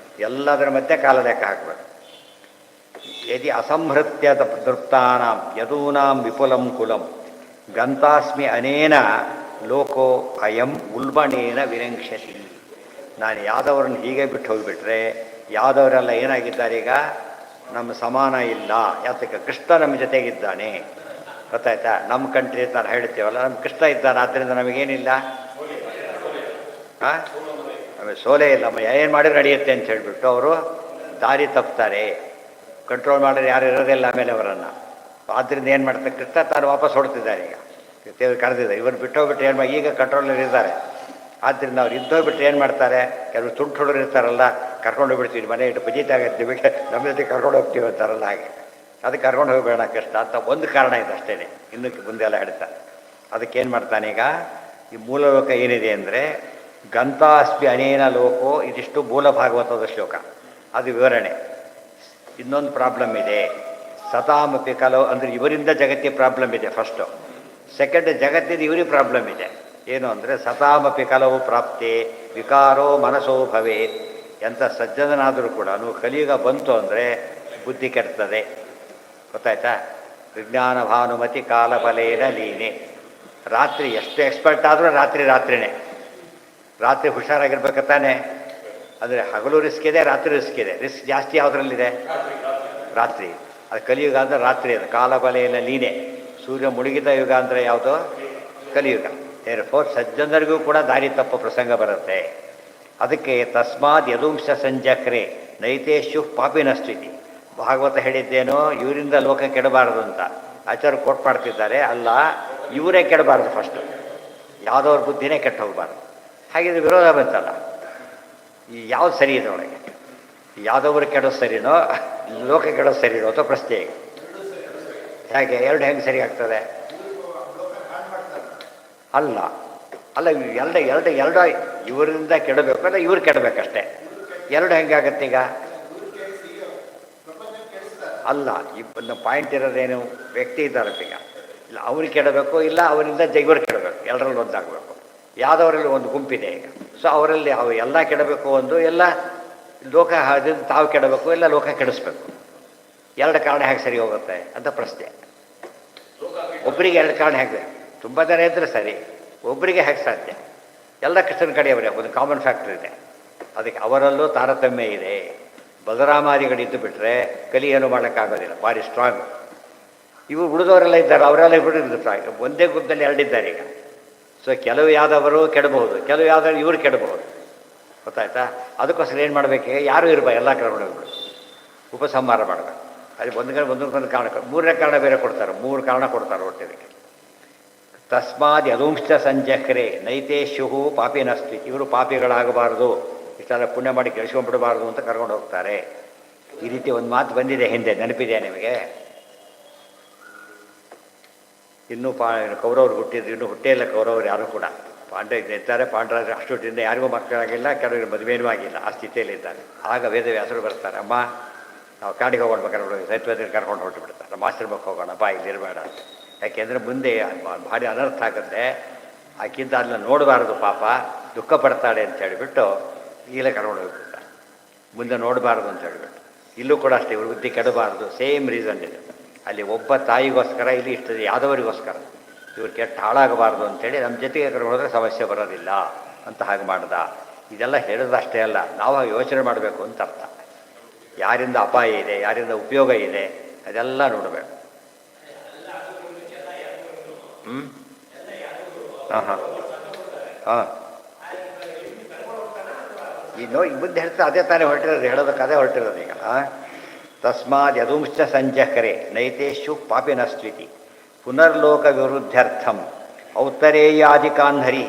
ಎಲ್ಲದರ ಮಧ್ಯೆ ಕಾಲ ಲೆಕ್ಕ ಹಾಕಬೇಕು. ಯದಿ ಅಸಂಹೃತ್ಯ ದೃಪ್ತಾನಾಂ ಯದೂನಾಂ ವಿಪುಲಂ ಕುಲಂ ಗಂತಾಸ್ಮಿ ಅನೇನ ಲೋಕೋ ಅಯಂ ಉಲ್ಬಣೇನ ವಿರಂಕ್ಷತಿ. ನಾನು ಯಾದವರನ್ನು ಹೀಗೆ ಬಿಟ್ಟು ಹೋಗಿಬಿಟ್ರೆ ಯಾದವರೆಲ್ಲ ಏನಾಗಿದ್ದಾರೆ ಈಗ? ನಮ್ಮ ಸಮಾನ ಇಲ್ಲ. ಯಾತಕ್ಕೆ? ಕೃಷ್ಣ ನಮ್ಮ ಜೊತೆಗಿದ್ದಾನೆ. ಗೊತ್ತಾಯ್ತಾ? ನಮ್ಮ ಕಂಟ್ರಿ ಅಂತ ನಾವು ಹೇಳ್ತೀವಲ್ಲ, ನಮ್ಮ ಕೃಷ್ಣ ಇದ್ದಾನೆ, ಆದ್ದರಿಂದ ನಮಗೇನಿಲ್ಲ, ಹಾಂ, ನಮಗೆ ಸೋಲೇ ಇಲ್ಲ. ಏನು ಮಾಡಿದ್ರೆ ನಡೆಯುತ್ತೆ ಅಂತ ಹೇಳಿಬಿಟ್ಟು ಅವರು ದಾರಿ ತಪ್ತಾರೆ. ಕಂಟ್ರೋಲ್ ಮಾಡಿದ್ರೆ ಯಾರು ಇರೋದಿಲ್ಲ ಆಮೇಲೆ ಅವರನ್ನು. ಆದ್ದರಿಂದ ಏನು ಮಾಡ್ತಾರೆ? ಕೃಷ್ಣ ತಾನು ವಾಪಸ್ ಹೊಡ್ತಿದ್ದಾರೆ. ಈಗ ದೇವ್ರು ಕರೆದಿದ್ದಾರೆ. ಇವರು ಬಿಟ್ಟೋಗ್ಬಿಟ್ಟು ಏನು ಮಾಡಿ ಈಗ ಕಂಟ್ರೋಲಲ್ಲಿ ಇದ್ದಾರೆ. ಆದ್ದರಿಂದ ಅವ್ರು ಇದ್ದೋಗ್ಬಿಟ್ಟು ಏನು ಮಾಡ್ತಾರೆ? ಕೆಲವರು ತುಂಟು ಹುಡುಗರು ಇರ್ತಾರಲ್ಲ, ಕರ್ಕೊಂಡು ಹೋಗ್ಬಿಡ್ತೀವಿ, ಮನೆ ಇಟ್ಟು ಬಜೀತಾಗತ್ತೆ, ನಿಮಗೆ ನಮ್ಮ ಜೊತೆ ಕರ್ಕೊಂಡು ಹೋಗ್ತೀವಿ ಅಂತಾರಲ್ಲ, ಹಾಗೆ ಅದಕ್ಕೆ ಕರ್ಕೊಂಡು ಹೋಗಬೇಡ ಕಷ್ಟ ಅಂತ ಒಂದು ಕಾರಣ ಇದೆ ಅಷ್ಟೇ. ಇನ್ನು ಮುಂದೆಲ್ಲ ಹೇಳ್ತಾರೆ. ಅದಕ್ಕೇನು ಮಾಡ್ತಾನೆ ಈಗ? ಈ ಮೂಲ ಲೋಕ ಏನಿದೆ ಅಂದರೆ ಗಂತಾಸ್ಪಿ ಅನೇನ ಲೋಕೋ, ಇದಿಷ್ಟು ಮೂಲ ಭಾಗವತದ ಶ್ಲೋಕ, ಅದು ವಿವರಣೆ. ಇನ್ನೊಂದು ಪ್ರಾಬ್ಲಮ್ ಇದೆ, ಸತಾಮಪಿ ಕಲೋ, ಅಂದರೆ ಇವರಿಂದ ಜಗತ್ತಿಗೆ ಪ್ರಾಬ್ಲಮ್ ಇದೆ ಫಸ್ಟು. ಸೆಕೆಂಡ್, ಜಗತ್ತಿದ ಇವರಿಗೆ ಪ್ರಾಬ್ಲಮ್ ಇದೆ. ಏನು ಅಂದರೆ ಸತಾಮಪಿ ಕಲವು ಪ್ರಾಪ್ತಿ ವಿಕಾರೋ ಮನಸೋ ಭವೇತ್. ಎಂಥ ಸಜ್ಜನನಾದರೂ ಕೂಡ ಕಲಿಯುಗ ಬಂತು ಅಂದರೆ ಬುದ್ಧಿ ಕೆಡ್ತದೆ. ಗೊತ್ತಾಯ್ತಾ? ವಿಜ್ಞಾನ ಭಾನುಮತಿ ಕಾಲಬಲೇನ ಲೀನೆ. ರಾತ್ರಿ ಎಷ್ಟು ಎಕ್ಸ್ಪರ್ಟ್ ಆದರೂ ರಾತ್ರಿನೇ. ರಾತ್ರಿ ಹುಷಾರಾಗಿರ್ಬೇಕು ತಾನೆ. ಅಂದರೆ ಹಗಲು ರಿಸ್ಕ್ ಇದೆ, ರಾತ್ರಿ ರಿಸ್ಕ್ ಇದೆ. ರಿಸ್ಕ್ ಜಾಸ್ತಿ ಯಾವುದರಲ್ಲಿದೆ? ರಾತ್ರಿ. ಅದು ಕಲಿಯುಗ ಅಂದರೆ ರಾತ್ರಿ. ಅದು ಕಾಲಬಲೆಯಲ್ಲ ಲೀನೆ. ಸೂರ್ಯ ಮುಳುಗಿದ ಯುಗ ಅಂದರೆ ಯಾವುದು? ಕಲಿಯುಗ. ಫೋರ್ ಸಜ್ಜನರಿಗೂ ಕೂಡ ದಾರಿ ತಪ್ಪು ಪ್ರಸಂಗ ಬರುತ್ತೆ. ಅದಕ್ಕೆ ತಸ್ಮಾತ್ ಯದುಂಶ ಸಂಜಕ್ರೆ ನೈತೇಶು ಪಾಪಿನ ಸ್ಥಿತಿ. ಭಾಗವತ ಹೇಳಿದ್ದೇನೋ ಇವರಿಂದ ಲೋಕ ಕೆಡಬಾರದು ಅಂತ ಆಚಾರ್ಯ ಕೋಟ್ ಮಾಡ್ತಿದ್ದಾರೆ. ಅಲ್ಲ, ಇವರೇ ಕೆಡಬಾರ್ದು ಫಸ್ಟು. ಯಾವುದವ್ರ ಬುದ್ಧಿನೇ ಕೆಟ್ಟು ಹೋಗಬಾರ್ದು. ಹಾಗಿದ್ರೆ ವಿರೋಧ ಬಂತಲ್ಲ. ಈ ಯಾವ್ದು ಸರಿ ಇದೆ ಒಳಗೆ? ಯಾವುದವರು ಕೆಡೋದು ಸರಿನೋ ಲೋಕ ಕೆಡೋದು ಸರಿನೋ ಅಥವಾ ಪ್ರಶ್ನೆ ಈಗ. ಹೇಗೆ ಎರಡು ಹೆಂಗೆ ಸರಿ ಆಗ್ತದೆ? ಅಲ್ಲ ಅಲ್ಲ, ಎರಡು ಇವರಿಂದ ಕೆಡಬೇಕು, ಅಲ್ಲ ಇವ್ರು ಕೆಡಬೇಕಷ್ಟೇ. ಎರಡು ಹೆಂಗಾಗತ್ತೆ ಈಗ? ಅಲ್ಲ, ಇಬ್ಬನ ಪಾಯಿಂಟ್ ಇರೋದೇನು? ವ್ಯಕ್ತಿ ಇದ್ದಾರಪ್ಪ ಈಗ. ಇಲ್ಲ ಅವ್ರಿಗೆ ಕೆಡಬೇಕು, ಇಲ್ಲ ಅವರಿಂದ ಇವರು ಕೆಡಬೇಕು. ಎರಡರಲ್ಲಿ ಒಂದಾಗಬೇಕು. ಯಾವುದವರಲ್ಲಿ ಒಂದು ಗುಂಪಿದೆ ಈಗ. ಸೊ ಅವರಲ್ಲಿ ಅವು ಎಲ್ಲ ಕೆಡಬೇಕು, ಒಂದು ಎಲ್ಲ ಲೋಕ ಅದನ್ನು ತಾವು ಕೆಡಬೇಕು, ಇಲ್ಲ ಲೋಕ ಕೆಡಿಸ್ಬೇಕು. ಎರಡು ಕಾರಣ ಹೇಗೆ ಸರಿ ಹೋಗುತ್ತೆ ಅಂತ ಪ್ರಶ್ನೆ. ಒಬ್ಬರಿಗೆ ಎರಡು ಕಾರಣ ಹೇಗೆ? ತುಂಬ ಜನ ಇದ್ದರೆ ಸರಿ, ಒಬ್ಬರಿಗೆ ಹೇಗೆ ಸಾಧ್ಯ? ಎಲ್ಲ ಕೃಷ್ಣನ ಕಡೆಯವರೇ. ಒಂದು ಕಾಮನ್ ಫ್ಯಾಕ್ಟರ್ ಇದೆ. ಅದಕ್ಕೆ ಅವರಲ್ಲೂ ತಾರತಮ್ಯ ಇದೆ. ಬಲರಾಮಾದಿಗಳಿದ್ದು ಬಿಟ್ಟರೆ ಕಲಿ ಏನು ಮಾಡೋಕ್ಕಾಗೋದಿಲ್ಲ, ಭಾರಿ ಸ್ಟ್ರಾಂಗ್. ಇವರು ಉಳಿದವರೆಲ್ಲ ಇದ್ದಾರೆ, ಅವರೆಲ್ಲ ಬಿಟ್ಟಿರ್ತಾರೆ. ಒಂದೇ ಗುಂಪಲ್ಲಿ ಎರಡಿದ್ದಾರೆ ಈಗ. ಸೊ ಕೆಲವು ಯಾವ್ದವರು ಕೆಡಬಹುದು, ಕೆಲವು ಯಾವ್ದಾದ್ರು ಇವ್ರು ಕೆಡಬಹುದು. ಗೊತ್ತಾಯ್ತಾ? ಅದಕ್ಕೋಸ್ಕರ ಏನು ಮಾಡಬೇಕು? ಯಾರೂ ಇರಬಾರ್ದು, ಎಲ್ಲ ಕರ್ಕೊಂಡು ಉಪಸಂಹಾರ ಮಾಡಬೇಕು. ಅಲ್ಲಿ ಒಂದೊಂದು ಕಾರಣ, ಮೂರನೇ ಕಾರಣ ಬೇರೆ ಕೊಡ್ತಾರೆ. ಮೂರು ಕಾರಣ ಕೊಡ್ತಾರೆ ಒಟ್ಟಿಗೆ. ತಸ್ಮಾದ್ ಯದುಂಶ್ಚ ಸಂಜಕ್ರೆ ನೈತೇಶು ಪಾಪಿನಸ್ತಿ. ಇವರು ಪಾಪಿಗಳಾಗಬಾರ್ದು, ಇಷ್ಟೆಲ್ಲ ಪುಣ್ಯ ಮಾಡಿ ಕೆಳಿಸ್ಕೊಂಡ್ಬಿಡಬಾರ್ದು ಅಂತ ಕರ್ಕೊಂಡು ಹೋಗ್ತಾರೆ. ಈ ರೀತಿ ಒಂದು ಮಾತು ಬಂದಿದೆ ಹಿಂದೆ, ನೆನಪಿದೆಯಾ ನಿಮಗೆ? ಇನ್ನೂ ಕೌರವರು ಹುಟ್ಟಿದ್ರು, ಇನ್ನೂ ಹುಟ್ಟೇ ಇಲ್ಲ ಕೌರವರು ಯಾರು ಕೂಡ. ಇದ್ದಾರೆ ಪಾಂಡವರ ಅಷ್ಟೊಟ್ಟಿಂದ ಯಾರಿಗೂ ಮಕ್ಕಳಾಗಿಲ್ಲ, ಕೆಲವರಿಗೆ ಮದುವೆನೂ ಆಗಿಲ್ಲ, ಆ ಸ್ಥಿತಿಯಲ್ಲಿದ್ದಾರೆ. ಆಗ ವೇದವ್ಯಾಸರು ಬರ್ತಾರೆ. ಅಮ್ಮ, ನಾವು ಕಾಡಿಗೆ ಹೋಗೋಣ, ಕರ್ಕೊಂಡು ಸೈತ್ವದಲ್ಲಿ ಕರ್ಕೊಂಡು ಹೊರಟು ಬಿಡ್ತಾರೆ. ನಮ್ಮ ಆಶ್ರಮಕ್ಕೆ ಹೋಗೋಣ ಬಾ, ಇಲ್ಲಿರಬೇಡ. ಯಾಕೆಂದರೆ ಮುಂದೆ ಭಾರಿ ಅನರ್ಥ ಆಗುತ್ತೆ. ಆಕಿಂತ ಅದನ್ನ ನೋಡಬಾರ್ದು, ಪಾಪ ದುಃಖ ಪಡ್ತಾಳೆ ಅಂತ ಹೇಳಿಬಿಟ್ಟು ಈಗಲೇ ಕರ್ಕೊಂಡು ಹೋಗ್ಬಿಡ್ತಾರೆ. ಮುಂದೆ ನೋಡಬಾರ್ದು ಅಂತ ಹೇಳಿಬಿಟ್ಟು. ಇಲ್ಲೂ ಕೂಡ ಅಷ್ಟೇ, ಇವ್ರ ಬುದ್ಧಿ ಕೆಡಬಾರ್ದು. ಸೇಮ್ ರೀಸನ್ ಇದೆ. ಅಲ್ಲಿ ಒಬ್ಬ ತಾಯಿಗೋಸ್ಕರ, ಇಲ್ಲಿ ಇಷ್ಟದೆ ಯಾದವರಿಗೋಸ್ಕರ. ಇವ್ರು ಕೆಟ್ಟ ಹಾಳಾಗಬಾರ್ದು ಅಂತೇಳಿ ನಮ್ಮ ಜೊತೆಗೆ ಕರ್ಕೊಂಡು ಹೋದರೆ ಸಮಸ್ಯೆ ಬರೋದಿಲ್ಲ ಅಂತ ಹಾಗೆ ಮಾಡ್ದ. ಇದೆಲ್ಲ ಹೇಳೋದಷ್ಟೇ ಅಲ್ಲ, ನಾವು ಯೋಚನೆ ಮಾಡಬೇಕು ಅಂತ ಅರ್ಥ. ಯಾರಿಂದ ಅಪಾಯ ಇದೆ, ಯಾರಿಂದ ಉಪಯೋಗ ಇದೆ, ಅದೆಲ್ಲ ನೋಡಬೇಕು. ಹಾಂ ಈಗ ಮುಂದೆ ಹೇಳ್ತಾ ಅದೇ ತಾನೇ ಹೊರಟಿರೋದು, ಹೇಳೋದಕ್ಕೆ ಅದೇ ಹೊರಟಿರೋದು ಈಗ. ತಸ್ಮಾದ್ ಯದುಂಶ್ಚ ಸಂಜಕರೆ ನೈತೇಶು ಪಾಪಿನಸ್ತ್ವಿತಿ ಪುನರ್ಲೋಕ ವಿರುದ್ಧರ್ಥಂ ಔತ್ತರೇಯಾಧಿಕಾನ್ಹರಿ.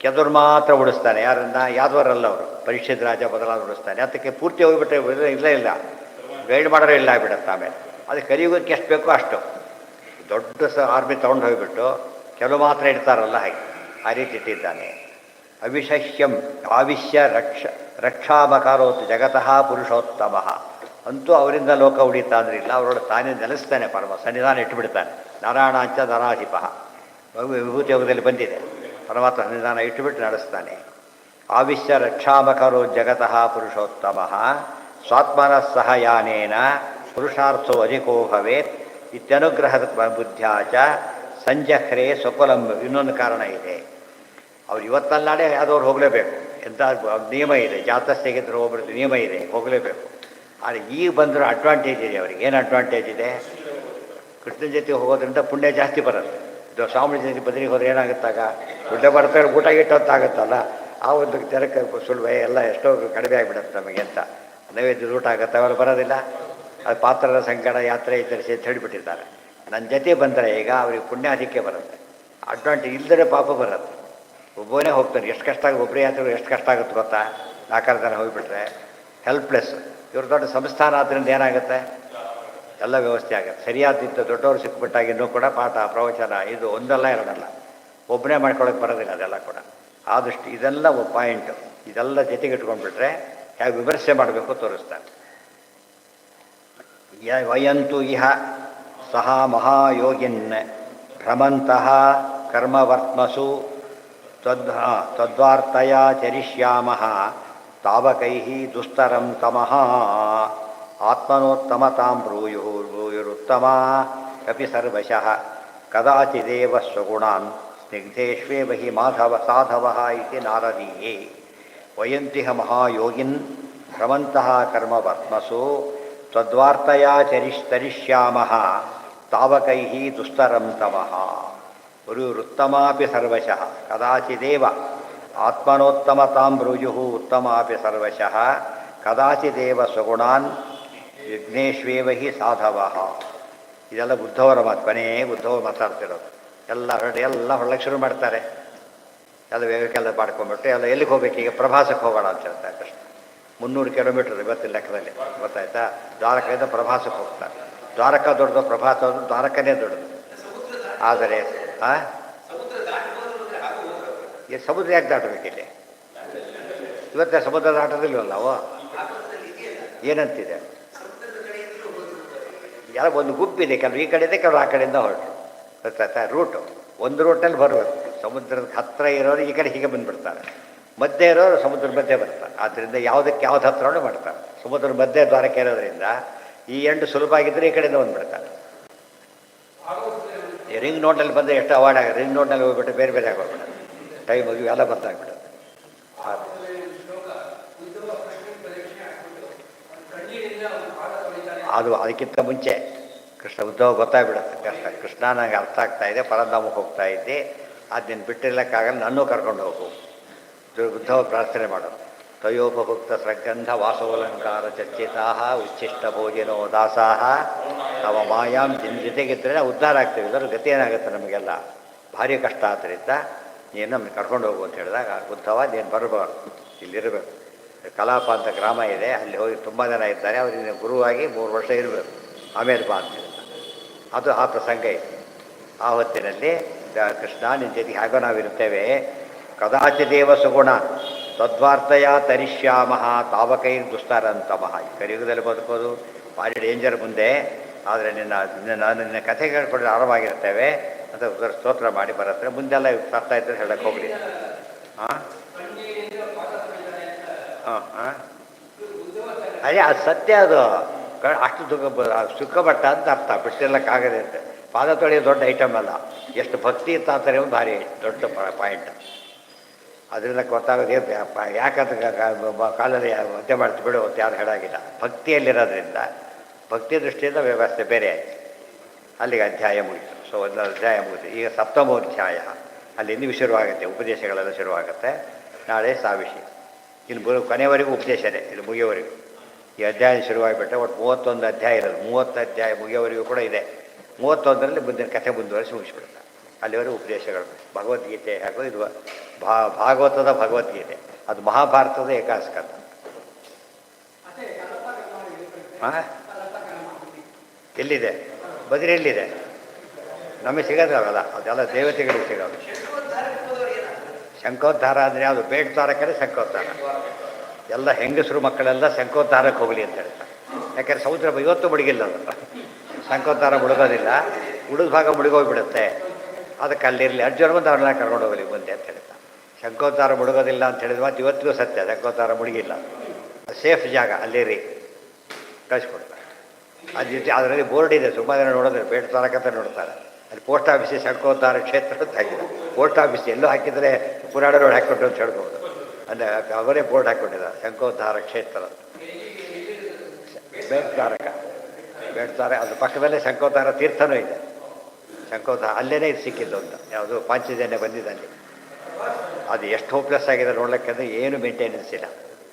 ಕೆದರ್ ಮಾತ್ರ ಉಡಿಸ್ತಾನೆ. ಯಾರನ್ನ? ಯಾದವರಲ್ಲ ಅವರು, ಪರೀಕ್ಷಿತ್ ರಾಜ ಬದಲಾದ ಉಡಿಸ್ತಾನೆ. ಅದಕ್ಕೆ ಪೂರ್ತಿ ಹೋಗಿಬಿಟ್ರೆ ಇಲ್ಲ ಗೈಡ್ ಮಾಡೋರು ಇಲ್ಲ ಆಗ್ಬಿಡತ್ತೆ. ಆಮೇಲೆ ಅದು ಕಲಿಯುಗಕ್ಕೆ ಎಷ್ಟು ಬೇಕೋ ಅಷ್ಟು ದೊಡ್ಡ ಆರ್ಮಿ ತೊಗೊಂಡು ಹೋಗಿಬಿಟ್ಟು ಕೆಲವು ಮಾತ್ರ ಇಡ್ತಾರಲ್ಲ, ಹಾಗೆ ಆ ರೀತಿ ಇಟ್ಟಿದ್ದಾನೆ. ಅವಿಶಸ್ಯಂ ಆವಿಶ್ಯ ರಕ್ಷಾಮಕಾರೋತ್ ಜಗತಃ ಪುರುಷೋತ್ತಮ. ಅಂತೂ ಅವರಿಂದ ಲೋಕ ಉಳಿತಾ ಅಂದ್ರಿಲ್ಲ, ಅವರೊಳಗೆ ತಾನೇ ನೆಲೆಸ್ತಾನೆ. ಪರಮ ಸನ್ನಿಧಾನ ಇಟ್ಟುಬಿಡ್ತಾನೆ. ನಾರಾಯಣಾಂಚ ಧರಾಧಿಪ ವಿಭೂತಿ ಯೋಗದಲ್ಲಿ ಬಂದಿದೆ. ಪರಮಾತ್ಮ ಸನ್ನಿಧಾನ ಇಟ್ಟುಬಿಟ್ಟು ನಡೆಸ್ತಾನೆ. ಆವಿಶ್ಯ ರಕ್ಷಾಮಕರೋ ಜಗತಃ ಪುರುಷೋತ್ತಮ ಸ್ವಾತ್ಮನಃ ಸಹ ಯಾನೇನ ಪುರುಷಾರ್ಥೋ ಅಧಿಕೋ ಭವೇತ್ ಇತ್ಯನುಗ್ರಹದ ಬುದ್ಧ್ಯಾಚ ಸಂಜಹ್ರೇ ಸ್ವಕುಲಂ. ಇನ್ನೊಂದು ಕಾರಣ ಇದೆ. ಅವ್ರು ಇವತ್ತಲ್ಲಾಡೆ ಯಾವುದವ್ರು ಹೋಗಲೇಬೇಕು. ಎಂಥ ನಿಯಮ ಇದೆ, ಜಾತಸ್ಥೆಗಿದ್ರೆ ಹೋಗ್ಬಿಡ್ತು ನಿಯಮ ಇದೆ, ಹೋಗಲೇಬೇಕು. ಆದರೆ ಈಗ ಬಂದರೂ ಅಡ್ವಾಂಟೇಜ್ ಇದೆ ಅವರಿಗೆ. ಏನು ಅಡ್ವಾಂಟೇಜ್ ಇದೆ? ಕೃಷ್ಣನ ಜೊತೆ ಹೋಗೋದ್ರಿಂದ ಪುಣ್ಯ ಜಾಸ್ತಿ ಬರುತ್ತೆ. ಇದು ಸ್ವಾಮಿ ಜೊತೆ ಬದಲಿಗೆ ಹೋದ್ರೆ ಏನಾಗುತ್ತಾಗ ಪುಣ್ಯ ಬರ್ತಾರೆ, ಊಟ ಗಿಟ್ಟೊತ್ತಾಗುತ್ತಲ್ಲ, ಆ ಒಂದು ಜನಕ್ಕೆ ಸುಲಭ ಎಲ್ಲ ಎಷ್ಟೋ ಕಡಿಮೆ ಆಗಿಬಿಡುತ್ತೆ ನಮಗೆ ಅಂತ. ನೈವೇದ್ಯದ ಊಟ ಆಗುತ್ತೆ, ಅವೆಲ್ಲ ಬರೋದಿಲ್ಲ. ಅದು ಪಾತ್ರದ ಸಂಕಟ ಯಾತ್ರೆ ಇತರಿಸಿ ಅಂತ ಹೇಳಿಬಿಟ್ಟಿದ್ದಾರೆ. ನನ್ನ ಜೊತೆ ಬಂದರೆ ಈಗ ಅವ್ರಿಗೆ ಪುಣ್ಯ ಅದಕ್ಕೆ ಬರುತ್ತೆ. ಅಡ್ವಾಂಟೇಜ್ ಇಲ್ಲದೇ ಪಾಪ ಬರುತ್ತೆ. ಒಬ್ಬನೇ ಹೋಗ್ತಾನೆ, ಎಷ್ಟು ಕಷ್ಟ ಆಗುತ್ತೆ. ಒಬ್ಬರೇ ಯಾತ್ರೆ ಎಷ್ಟು ಕಷ್ಟ ಆಗುತ್ತೆ ಗೊತ್ತಾ? 4 ಜನ ಹೋಗಿಬಿಟ್ರೆ ಹೆಲ್ಪ್ಲೆಸ್. ಇವ್ರ ದೊಡ್ಡ ಸಂಸ್ಥಾನ ಆದ್ದರಿಂದ ಏನಾಗುತ್ತೆ, ಎಲ್ಲ ವ್ಯವಸ್ಥೆ ಆಗುತ್ತೆ. ಸರಿಯಾದಿತ್ತು ದೊಡ್ಡವರು ಸಿಕ್ಬಿಟ್ಟಾಗ ಇನ್ನೂ ಕೂಡ ಪಾಠ ಪ್ರವಚನ ಇದು ಒಂದಲ್ಲ ಎರಡಲ್ಲ, ಒಬ್ಬನೇ ಮಾಡ್ಕೊಳ್ಳೋಕೆ ಬರೋದಿಲ್ಲ ಅದೆಲ್ಲ ಕೂಡ. ಆದಷ್ಟು ಇದೆಲ್ಲ ಪಾಯಿಂಟು, ಇದೆಲ್ಲ ಜೊತೆಗೆ ಇಟ್ಕೊಂಡ್ಬಿಟ್ರೆ ಹೇಗೆ ವಿಮರ್ಶೆ ಮಾಡಬೇಕು ತೋರಿಸ್ತಾರೆ. ವಯಂತು ಇಹ ಸಹ ಮಹಾಯೋಗಿನ್ ಭ್ರಮಂತಹ ಕರ್ಮವರ್ತ್ಮಸು ತದ್ವಾರ್ತಯ ಚರಿಷ್ಯಾಮಃ ತಾವಕೈ ದುಸ್ತರಂ ತಮಃ ಆತ್ಮನೋತ್ತಮತಾಂ ಬ್ರೂಯುರುತ್ತಮಾ ಅಪಿ ಸರ್ವಶಃ ಕದಾಚಿದೇವ ಸ್ವಗುಣಾನ್ ಸ್ನಿಗ್ಧೇಷ್ವೇವ ಹಿ ಮಾಧವ ಸಾಧವಃ ಇತಿ ನಾರದೀಯೇ. ವಯಂತಿಹ ಮಹಾಯೋಗಿನ್ ಭ್ರಮಂತಹ ಕರ್ಮವರ್ತ್ಮಸು ತದ್ವಾರ್ತಯಾ ತರಿಷ್ಯಾಮಃ ತಾವಕೈ ದುಸ್ತರಂ ತಮಃ ಬ್ರೂಯುರುತ್ತಮಾಪಿ ಸರ್ವಶಃ ಕದಾಚಿದೇವ ಆತ್ಮನೋತ್ತಮತಾಂ ಬ್ರೂಯು ಉತ್ತಮಾಪಿ ಸರ್ವಶಃ ಕದಾಚಿದೇವ ಸ್ವಗುಣಾನ್ ವಿಘ್ನೇಶ್ವೇವ ಹಿ ಸಾಧವಃ. ಇದೆಲ್ಲ ಬುದ್ಧವರ ಮಾತು, ಕೊನೆಯೇ ಬುದ್ಧವರು ಮಾತಾಡ್ತಿರೋದು. ಎಲ್ಲ ಹೊರಳಕ್ಕೆ ಶುರು ಮಾಡ್ತಾರೆ. ಎಲ್ಲ ವೇಗಕ್ಕೆಲ್ಲ ಮಾಡ್ಕೊಂಡ್ಬಿಟ್ಟು ಎಲ್ಲ ಎಲ್ಲಿಗೆ ಹೋಗ್ಬೇಕು, ಈಗ ಪ್ರಭಾಸಕ್ಕೆ ಹೋಗೋಣ ಅಂತ ಹೇಳ್ತಾರೆ ಕೃಷ್ಣ. 300 ಕಿಲೋಮೀಟರ್ ಇವತ್ತಿನ ಲೆಕ್ಕದಲ್ಲಿ ಗೊತ್ತಾಯ್ತಾ. ದ್ವಾರಕೆಯಿಂದ ಪ್ರಭಾಸಕ್ಕೆ ಹೋಗ್ತಾರೆ. ದ್ವಾರಕಾ ದೊಡ್ಡದು, ಪ್ರಭಾಸ ದೊಡ್ಡದು, ದ್ವಾರಕನೇ ದೊಡ್ಡದು. ಆದರೆ ಈ ಸಮುದ್ರ ಯಾಕೆ ದಾಟಬೇಕಿಲ್ಲಿ? ಇವತ್ತೇ ಸಮುದ್ರ ದಾಟೋದಿಲ್ವಲ್ಲ ನಾವು. ಏನಂತಿದೆ ಎಲ್ಲ ಒಂದು ಗುಂಪಿದೆ, ಕೆಲವು ಈ ಕಡೆಯಿಂದ ಕೆಲವು ಆ ಕಡೆಯಿಂದ ಹೊರಟರು. ಗೊತ್ತಾಯ್ತಾ? ರೂಟು ಒಂದು ರೂಟಲ್ಲಿ ಬರಬೇಕು. ಸಮುದ್ರದ ಹತ್ತಿರ ಇರೋರು ಈ ಕಡೆ ಹೀಗೆ ಬಂದುಬಿಡ್ತಾರೆ, ಮಧ್ಯೆ ಇರೋರು ಸಮುದ್ರದ ಮಧ್ಯೆ ಬರ್ತಾರೆ. ಆದ್ದರಿಂದ ಯಾವುದಕ್ಕೆ ಯಾವ್ದು ಹತ್ತಿರನೂ ಮಾಡ್ತಾರೆ. ಸಮುದ್ರದ ಮಧ್ಯೆ ದ್ವಾರಕ್ಕೆ ಇರೋದ್ರಿಂದ ಈ ಎಂಟು ಸುಲಭ ಆಗಿದ್ದರೆ ಈ ಕಡೆಯಿಂದ ಬಂದುಬಿಡ್ತಾರೆ. ಈ ರಿಂಗ್ ನೋಟ್ನಲ್ಲಿ ಬಂದರೆ ಎಷ್ಟು ಅವಾರ್ಡ್ ಆಗುತ್ತೆ. ರಿಂಗ್ ನೋಟ್ನಲ್ಲಿ ಹೋಗ್ಬಿಟ್ಟು ಬೇರೆ ಬೇರೆ ಆಗೋಗ್ಬಿಡುತ್ತೆ, ಟೈಮ್ ಹೋಗಿ ಎಲ್ಲ ಬರ್ತಾಗ್ಬಿಡುತ್ತೆ. ಅದು ಅದಕ್ಕಿಂತ ಮುಂಚೆ ಕೃಷ್ಣ ಉದ್ಧವ ಗೊತ್ತಾಗ್ಬಿಡುತ್ತೆ. ಕೃಷ್ಣ ನನಗೆ ಅರ್ಥ ಆಗ್ತಾ ಇದೆ, ಪರಂಧಾಮಕ್ಕೆ ಹೋಗ್ತಾ ಇದ್ದೆ, ಅದು ನೀನು ಬಿಟ್ಟಿರ್ಲಿಕ್ಕಾಗಲ್ಲ, ನನ್ನೂ ಕರ್ಕೊಂಡು ಹೋಗು. ಉದ್ಧವ ಪ್ರಾರ್ಥನೆ ಮಾಡೋದು. ತಯೋಪಭುಕ್ತ ಸೃಗಂಧ ವಾಸೋಲಂಕಾರ ಚರ್ಚಿತಾ ಉಚ್ಚಿಷ್ಟ ಭೋಜನೋ ದಾಸಾಹ ತವ ಮಾಯಾಮ್ ಜೊತೆಗಿದ್ದರೆ ಉದ್ಧಾರ ಆಗ್ತೇವೆ. ಇದರ ಗತಿ ಏನಾಗುತ್ತೆ ನಮಗೆಲ್ಲ ಭಾರಿ ಕಷ್ಟ ಆದ್ದರಿಂದ ನೀನು ನಮ್ಮನ್ನು ಕರ್ಕೊಂಡು ಹೋಗು ಅಂತ ಹೇಳಿದಾಗ ಉದ್ಧವ ನೀನು ಬರಬಾರ್ದು, ಇಲ್ಲಿರಬೇಕು. ಕಲಾಪ ಅಂತ ಗ್ರಾಮ ಇದೆ, ಅಲ್ಲಿ ಹೋಗಿ ತುಂಬ ಜನ ಇದ್ದಾರೆ, ಅವರಿಗೆ ಗುರುವಾಗಿ 3 ವರ್ಷ ಇರಬೇಕು, ಆಮೇಲೆ ಬಾ ಅಂತ ಹೇಳಿದ. ಅದು ಆ ಪ್ರಸಂಗ ಇದೆ. ಆ ಹೊತ್ತಿನಲ್ಲಿ ಕೃಷ್ಣ ನಿನ್ನ ಜೊತೆಗೆ ಹೇಗೋ ನಾವಿರ್ತೇವೆ. ಕದಾಚಿದೇವ ಸುಗುಣ ತದ್ವಾರ್ತಯ ತರಿಷ್ಯಾಮಃ ತಾವಕೈ ದುಸ್ತರಂತಮಃ. ಈ ಕಲಿಯುಗದಲ್ಲಿ ಬದುಕೋದು ಭಾರಿ ಡೇಂಜರ್ ಮುಂದೆ. ಆದರೆ ನಿನ್ನ ಕಥೆ ಕೇಳ್ಕೊಂಡ್ರೆ ಆರಾಮಾಗಿರ್ತೇವೆ ಅಂತ ಸ್ತೋತ್ರ ಮಾಡಿ ಬರುತ್ತೆ. ಮುಂದೆಲ್ಲ ಅರ್ಥ ಇದ್ದರೆ ಹೇಳಕ್ಕೆ ಹೋಗಲಿ. ಅದೇ ಅದು ಸತ್ಯ. ಅದು ಅಷ್ಟು ಸುಖಪಟ್ಟ ಅಂತ ಅರ್ಥ, ಬಿಟ್ಟಿರ್ಲಕ್ಕಾಗದೆ ಅಂತ. ಪಾದ ತೊಳೆಯೋ ದೊಡ್ಡ ಐಟಮ್ ಅಲ್ಲ, ಎಷ್ಟು ಭಕ್ತಿ ಇತ್ತು ಅಂತಾರೆ ಭಾರಿ ದೊಡ್ಡ ಪಾಯಿಂಟ್. ಅದರಿಂದ ಗೊತ್ತಾಗೋದು ಯಾಕಂತ ಕಾಲದಲ್ಲಿ ಒದ್ದೆ ಮಾಡ್ತು ಬಿಡು ಅಂತ ಯಾರು ಹೇಳಾಗಿಲ್ಲ. ಭಕ್ತಿಯಲ್ಲಿರೋದ್ರಿಂದ ಭಕ್ತಿ ದೃಷ್ಟಿಯಿಂದ ವ್ಯವಸ್ಥೆ ಬೇರೆ ಆಯಿತು. ಅಲ್ಲಿಗೆ ಅಧ್ಯಾಯ ಮುಗಿತು. ಸೊ ಒಂದು ಅಧ್ಯಾಯ ಮುಗಿತು. ಈಗ ಸಪ್ತಮೋಧ್ಯಾಯ, ಅಲ್ಲಿ ಇನ್ನೂ ಶುರುವಾಗುತ್ತೆ, ಉಪದೇಶಗಳೆಲ್ಲ ಶುರುವಾಗುತ್ತೆ. ನಾಳೆ ಸಾವಿಷಿ. ಇನ್ನು ಕೊನೆಯವರೆಗೂ ಉಪದೇಶನೇ, ಇದು ಮುಗಿಯೋವರೆಗೂ. ಈ ಅಧ್ಯಾಯ ಶುರುವಾಗಿಬಿಟ್ಟೆ ಒಟ್ಟು 31 ಅಧ್ಯಾಯ ಇರೋದು. 30 ಅಧ್ಯಾಯ ಮುಗಿಯೋವರೆಗೂ ಕೂಡ ಇದೆ. 31ರಲ್ಲಿ ಮುಂದಿನ ಕಥೆ ಮುಂದುವರಿಸಿ ಮುಗಿಸ್ಬಿಡ್ತಾರೆ. ಅಲ್ಲಿವರೆಗೂ ಉಪದೇಶಗಳು. ಭಗವದ್ಗೀತೆ ಹಾಗೂ ಇದು ಭಾಗವತದ ಭಗವದ್ಗೀತೆ, ಅದು ಮಹಾಭಾರತದ ಏಕಾಸ್ಕಂದ. ಎಲ್ಲಿದೆ? ಬದ್ರಿಯಲ್ಲಿದೆ. ನಮಗೆ ಸಿಗೋದಾಗಲ್ಲ, ಅದೆಲ್ಲ ದೇವತೆಗಳಿಗೆ ಸಿಗೋದು. ಶಂಖೋದ್ಧಾರ ಅಂದರೆ ಯಾವುದು? ಬೇಡ್ತಾರಕ್ಕೇ ಶಂಖೋದ್ಧಾರ. ಎಲ್ಲ ಹೆಂಗಸರು ಮಕ್ಕಳೆಲ್ಲ ಶಂಖೋದ್ಧಾರಕ್ಕೆ ಹೋಗಲಿ ಅಂತ ಹೇಳ್ತಾರೆ. ಯಾಕೆಂದರೆ ಸಮುದ್ರ ಇವತ್ತು ಮುಳುಗಿಲ್ಲ, ಅದು ಶಂಖೋದ್ಧಾರ ಮುಳುಗೋದಿಲ್ಲ, ಉಳಿದ ಭಾಗ ಮುಳುಗೋಗ್ಬಿಡುತ್ತೆ. ಅದಕ್ಕೆ ಅಲ್ಲಿರಲಿ, ಅರ್ಜುನ ಬಂದು ಅವ್ರನ್ನ ಕರ್ಕೊಂಡು ಹೋಗಲಿ ಮುಂದೆ ಅಂತ ಹೇಳ್ತಾರೆ. ಶಂಖೋದ್ಧಾರ ಮುಳುಗೋದಿಲ್ಲ ಅಂತ ಹೇಳಿದ ಮಾತು ಇವತ್ತಿಗೂ ಸತ್ಯ. ಶಂಖೋದ್ಧಾರ ಮುಳುಗಿಲ್ಲ, ಸೇಫ್ ಜಾಗ, ಅಲ್ಲಿರಿ ಕಳಿಸ್ಕೊಡ್ತಾರೆ. ಅದು ಜೊತೆ ಅದರಲ್ಲಿ ಬೋರ್ಡ್ ಇದೆ, ತುಂಬ ಜನ ನೋಡೋದ್ರೆ ಬೇಡ್ತಾರಕ್ಕಂತ ನೋಡ್ತಾರೆ. ಅಲ್ಲಿ ಪೋಸ್ಟ್ ಆಫೀಸ್ ಶಂಖೋದ್ಧಾರ ಕ್ಷೇತ್ರ ಅಂತ ಹಾಕಿದೆ. ಪೋಸ್ಟ್ ಆಫೀಸ್ ಎಲ್ಲೂ ಹಾಕಿದರೆ ಪುರಾಣ ರೋಡ್ ಹಾಕಿಕೊಟ್ಟು ಅಂತ ಹೇಳ್ಬೋದು. ಅಂದರೆ ಅವರೇ ಬೋರ್ಡ್ ಹಾಕ್ಕೊಂಡಿದ್ದಾರೆ ಶಂಕೋದ್ಧಾರ ಕ್ಷೇತ್ರ ಬೇಡ್ತಾರಕ ಬೇಡ್ತಾರೆ ಅದ್ರ ಪಕ್ಕದಲ್ಲೇ ಶಂಕೋದ್ಧಾರ ತೀರ್ಥನೂ ಇದೆ. ಶಂಕೋದ್ಧಾರ ಅಲ್ಲೇ ಇದು ಸಿಕ್ಕಿದ್ದು ಅಂತ ಯಾವುದು ಪಾಂಚಜನ್ಯ ಬಂದಿದ್ದಲ್ಲಿ. ಅದು ಎಷ್ಟು ಹೋಪ್ಲೆಸ್ ಆಗಿದೆ ನೋಡ್ಲಿಕ್ಕೆ ಅಂದರೆ ಏನು ಮೇಂಟೆನೆನ್ಸ್ ಇಲ್ಲ.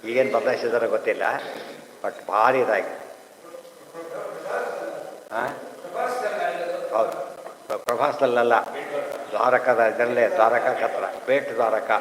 ಈಗೇನು ಬದಲಾಯಿಸಿದಾರೋ ಗೊತ್ತಿಲ್ಲ, ಬಟ್ ಭಾರಿ ಇದಾಗಿದೆ. ಹಾಂ ಹೌದು, ಪ್ರಭಾಸದಲ್ಲ, ದ್ವಾರಕದ ಇದರಲ್ಲೇ ದ್ವಾರಕ ಕತ್ರ ಬೇಟ್ ದ್ವಾರಕ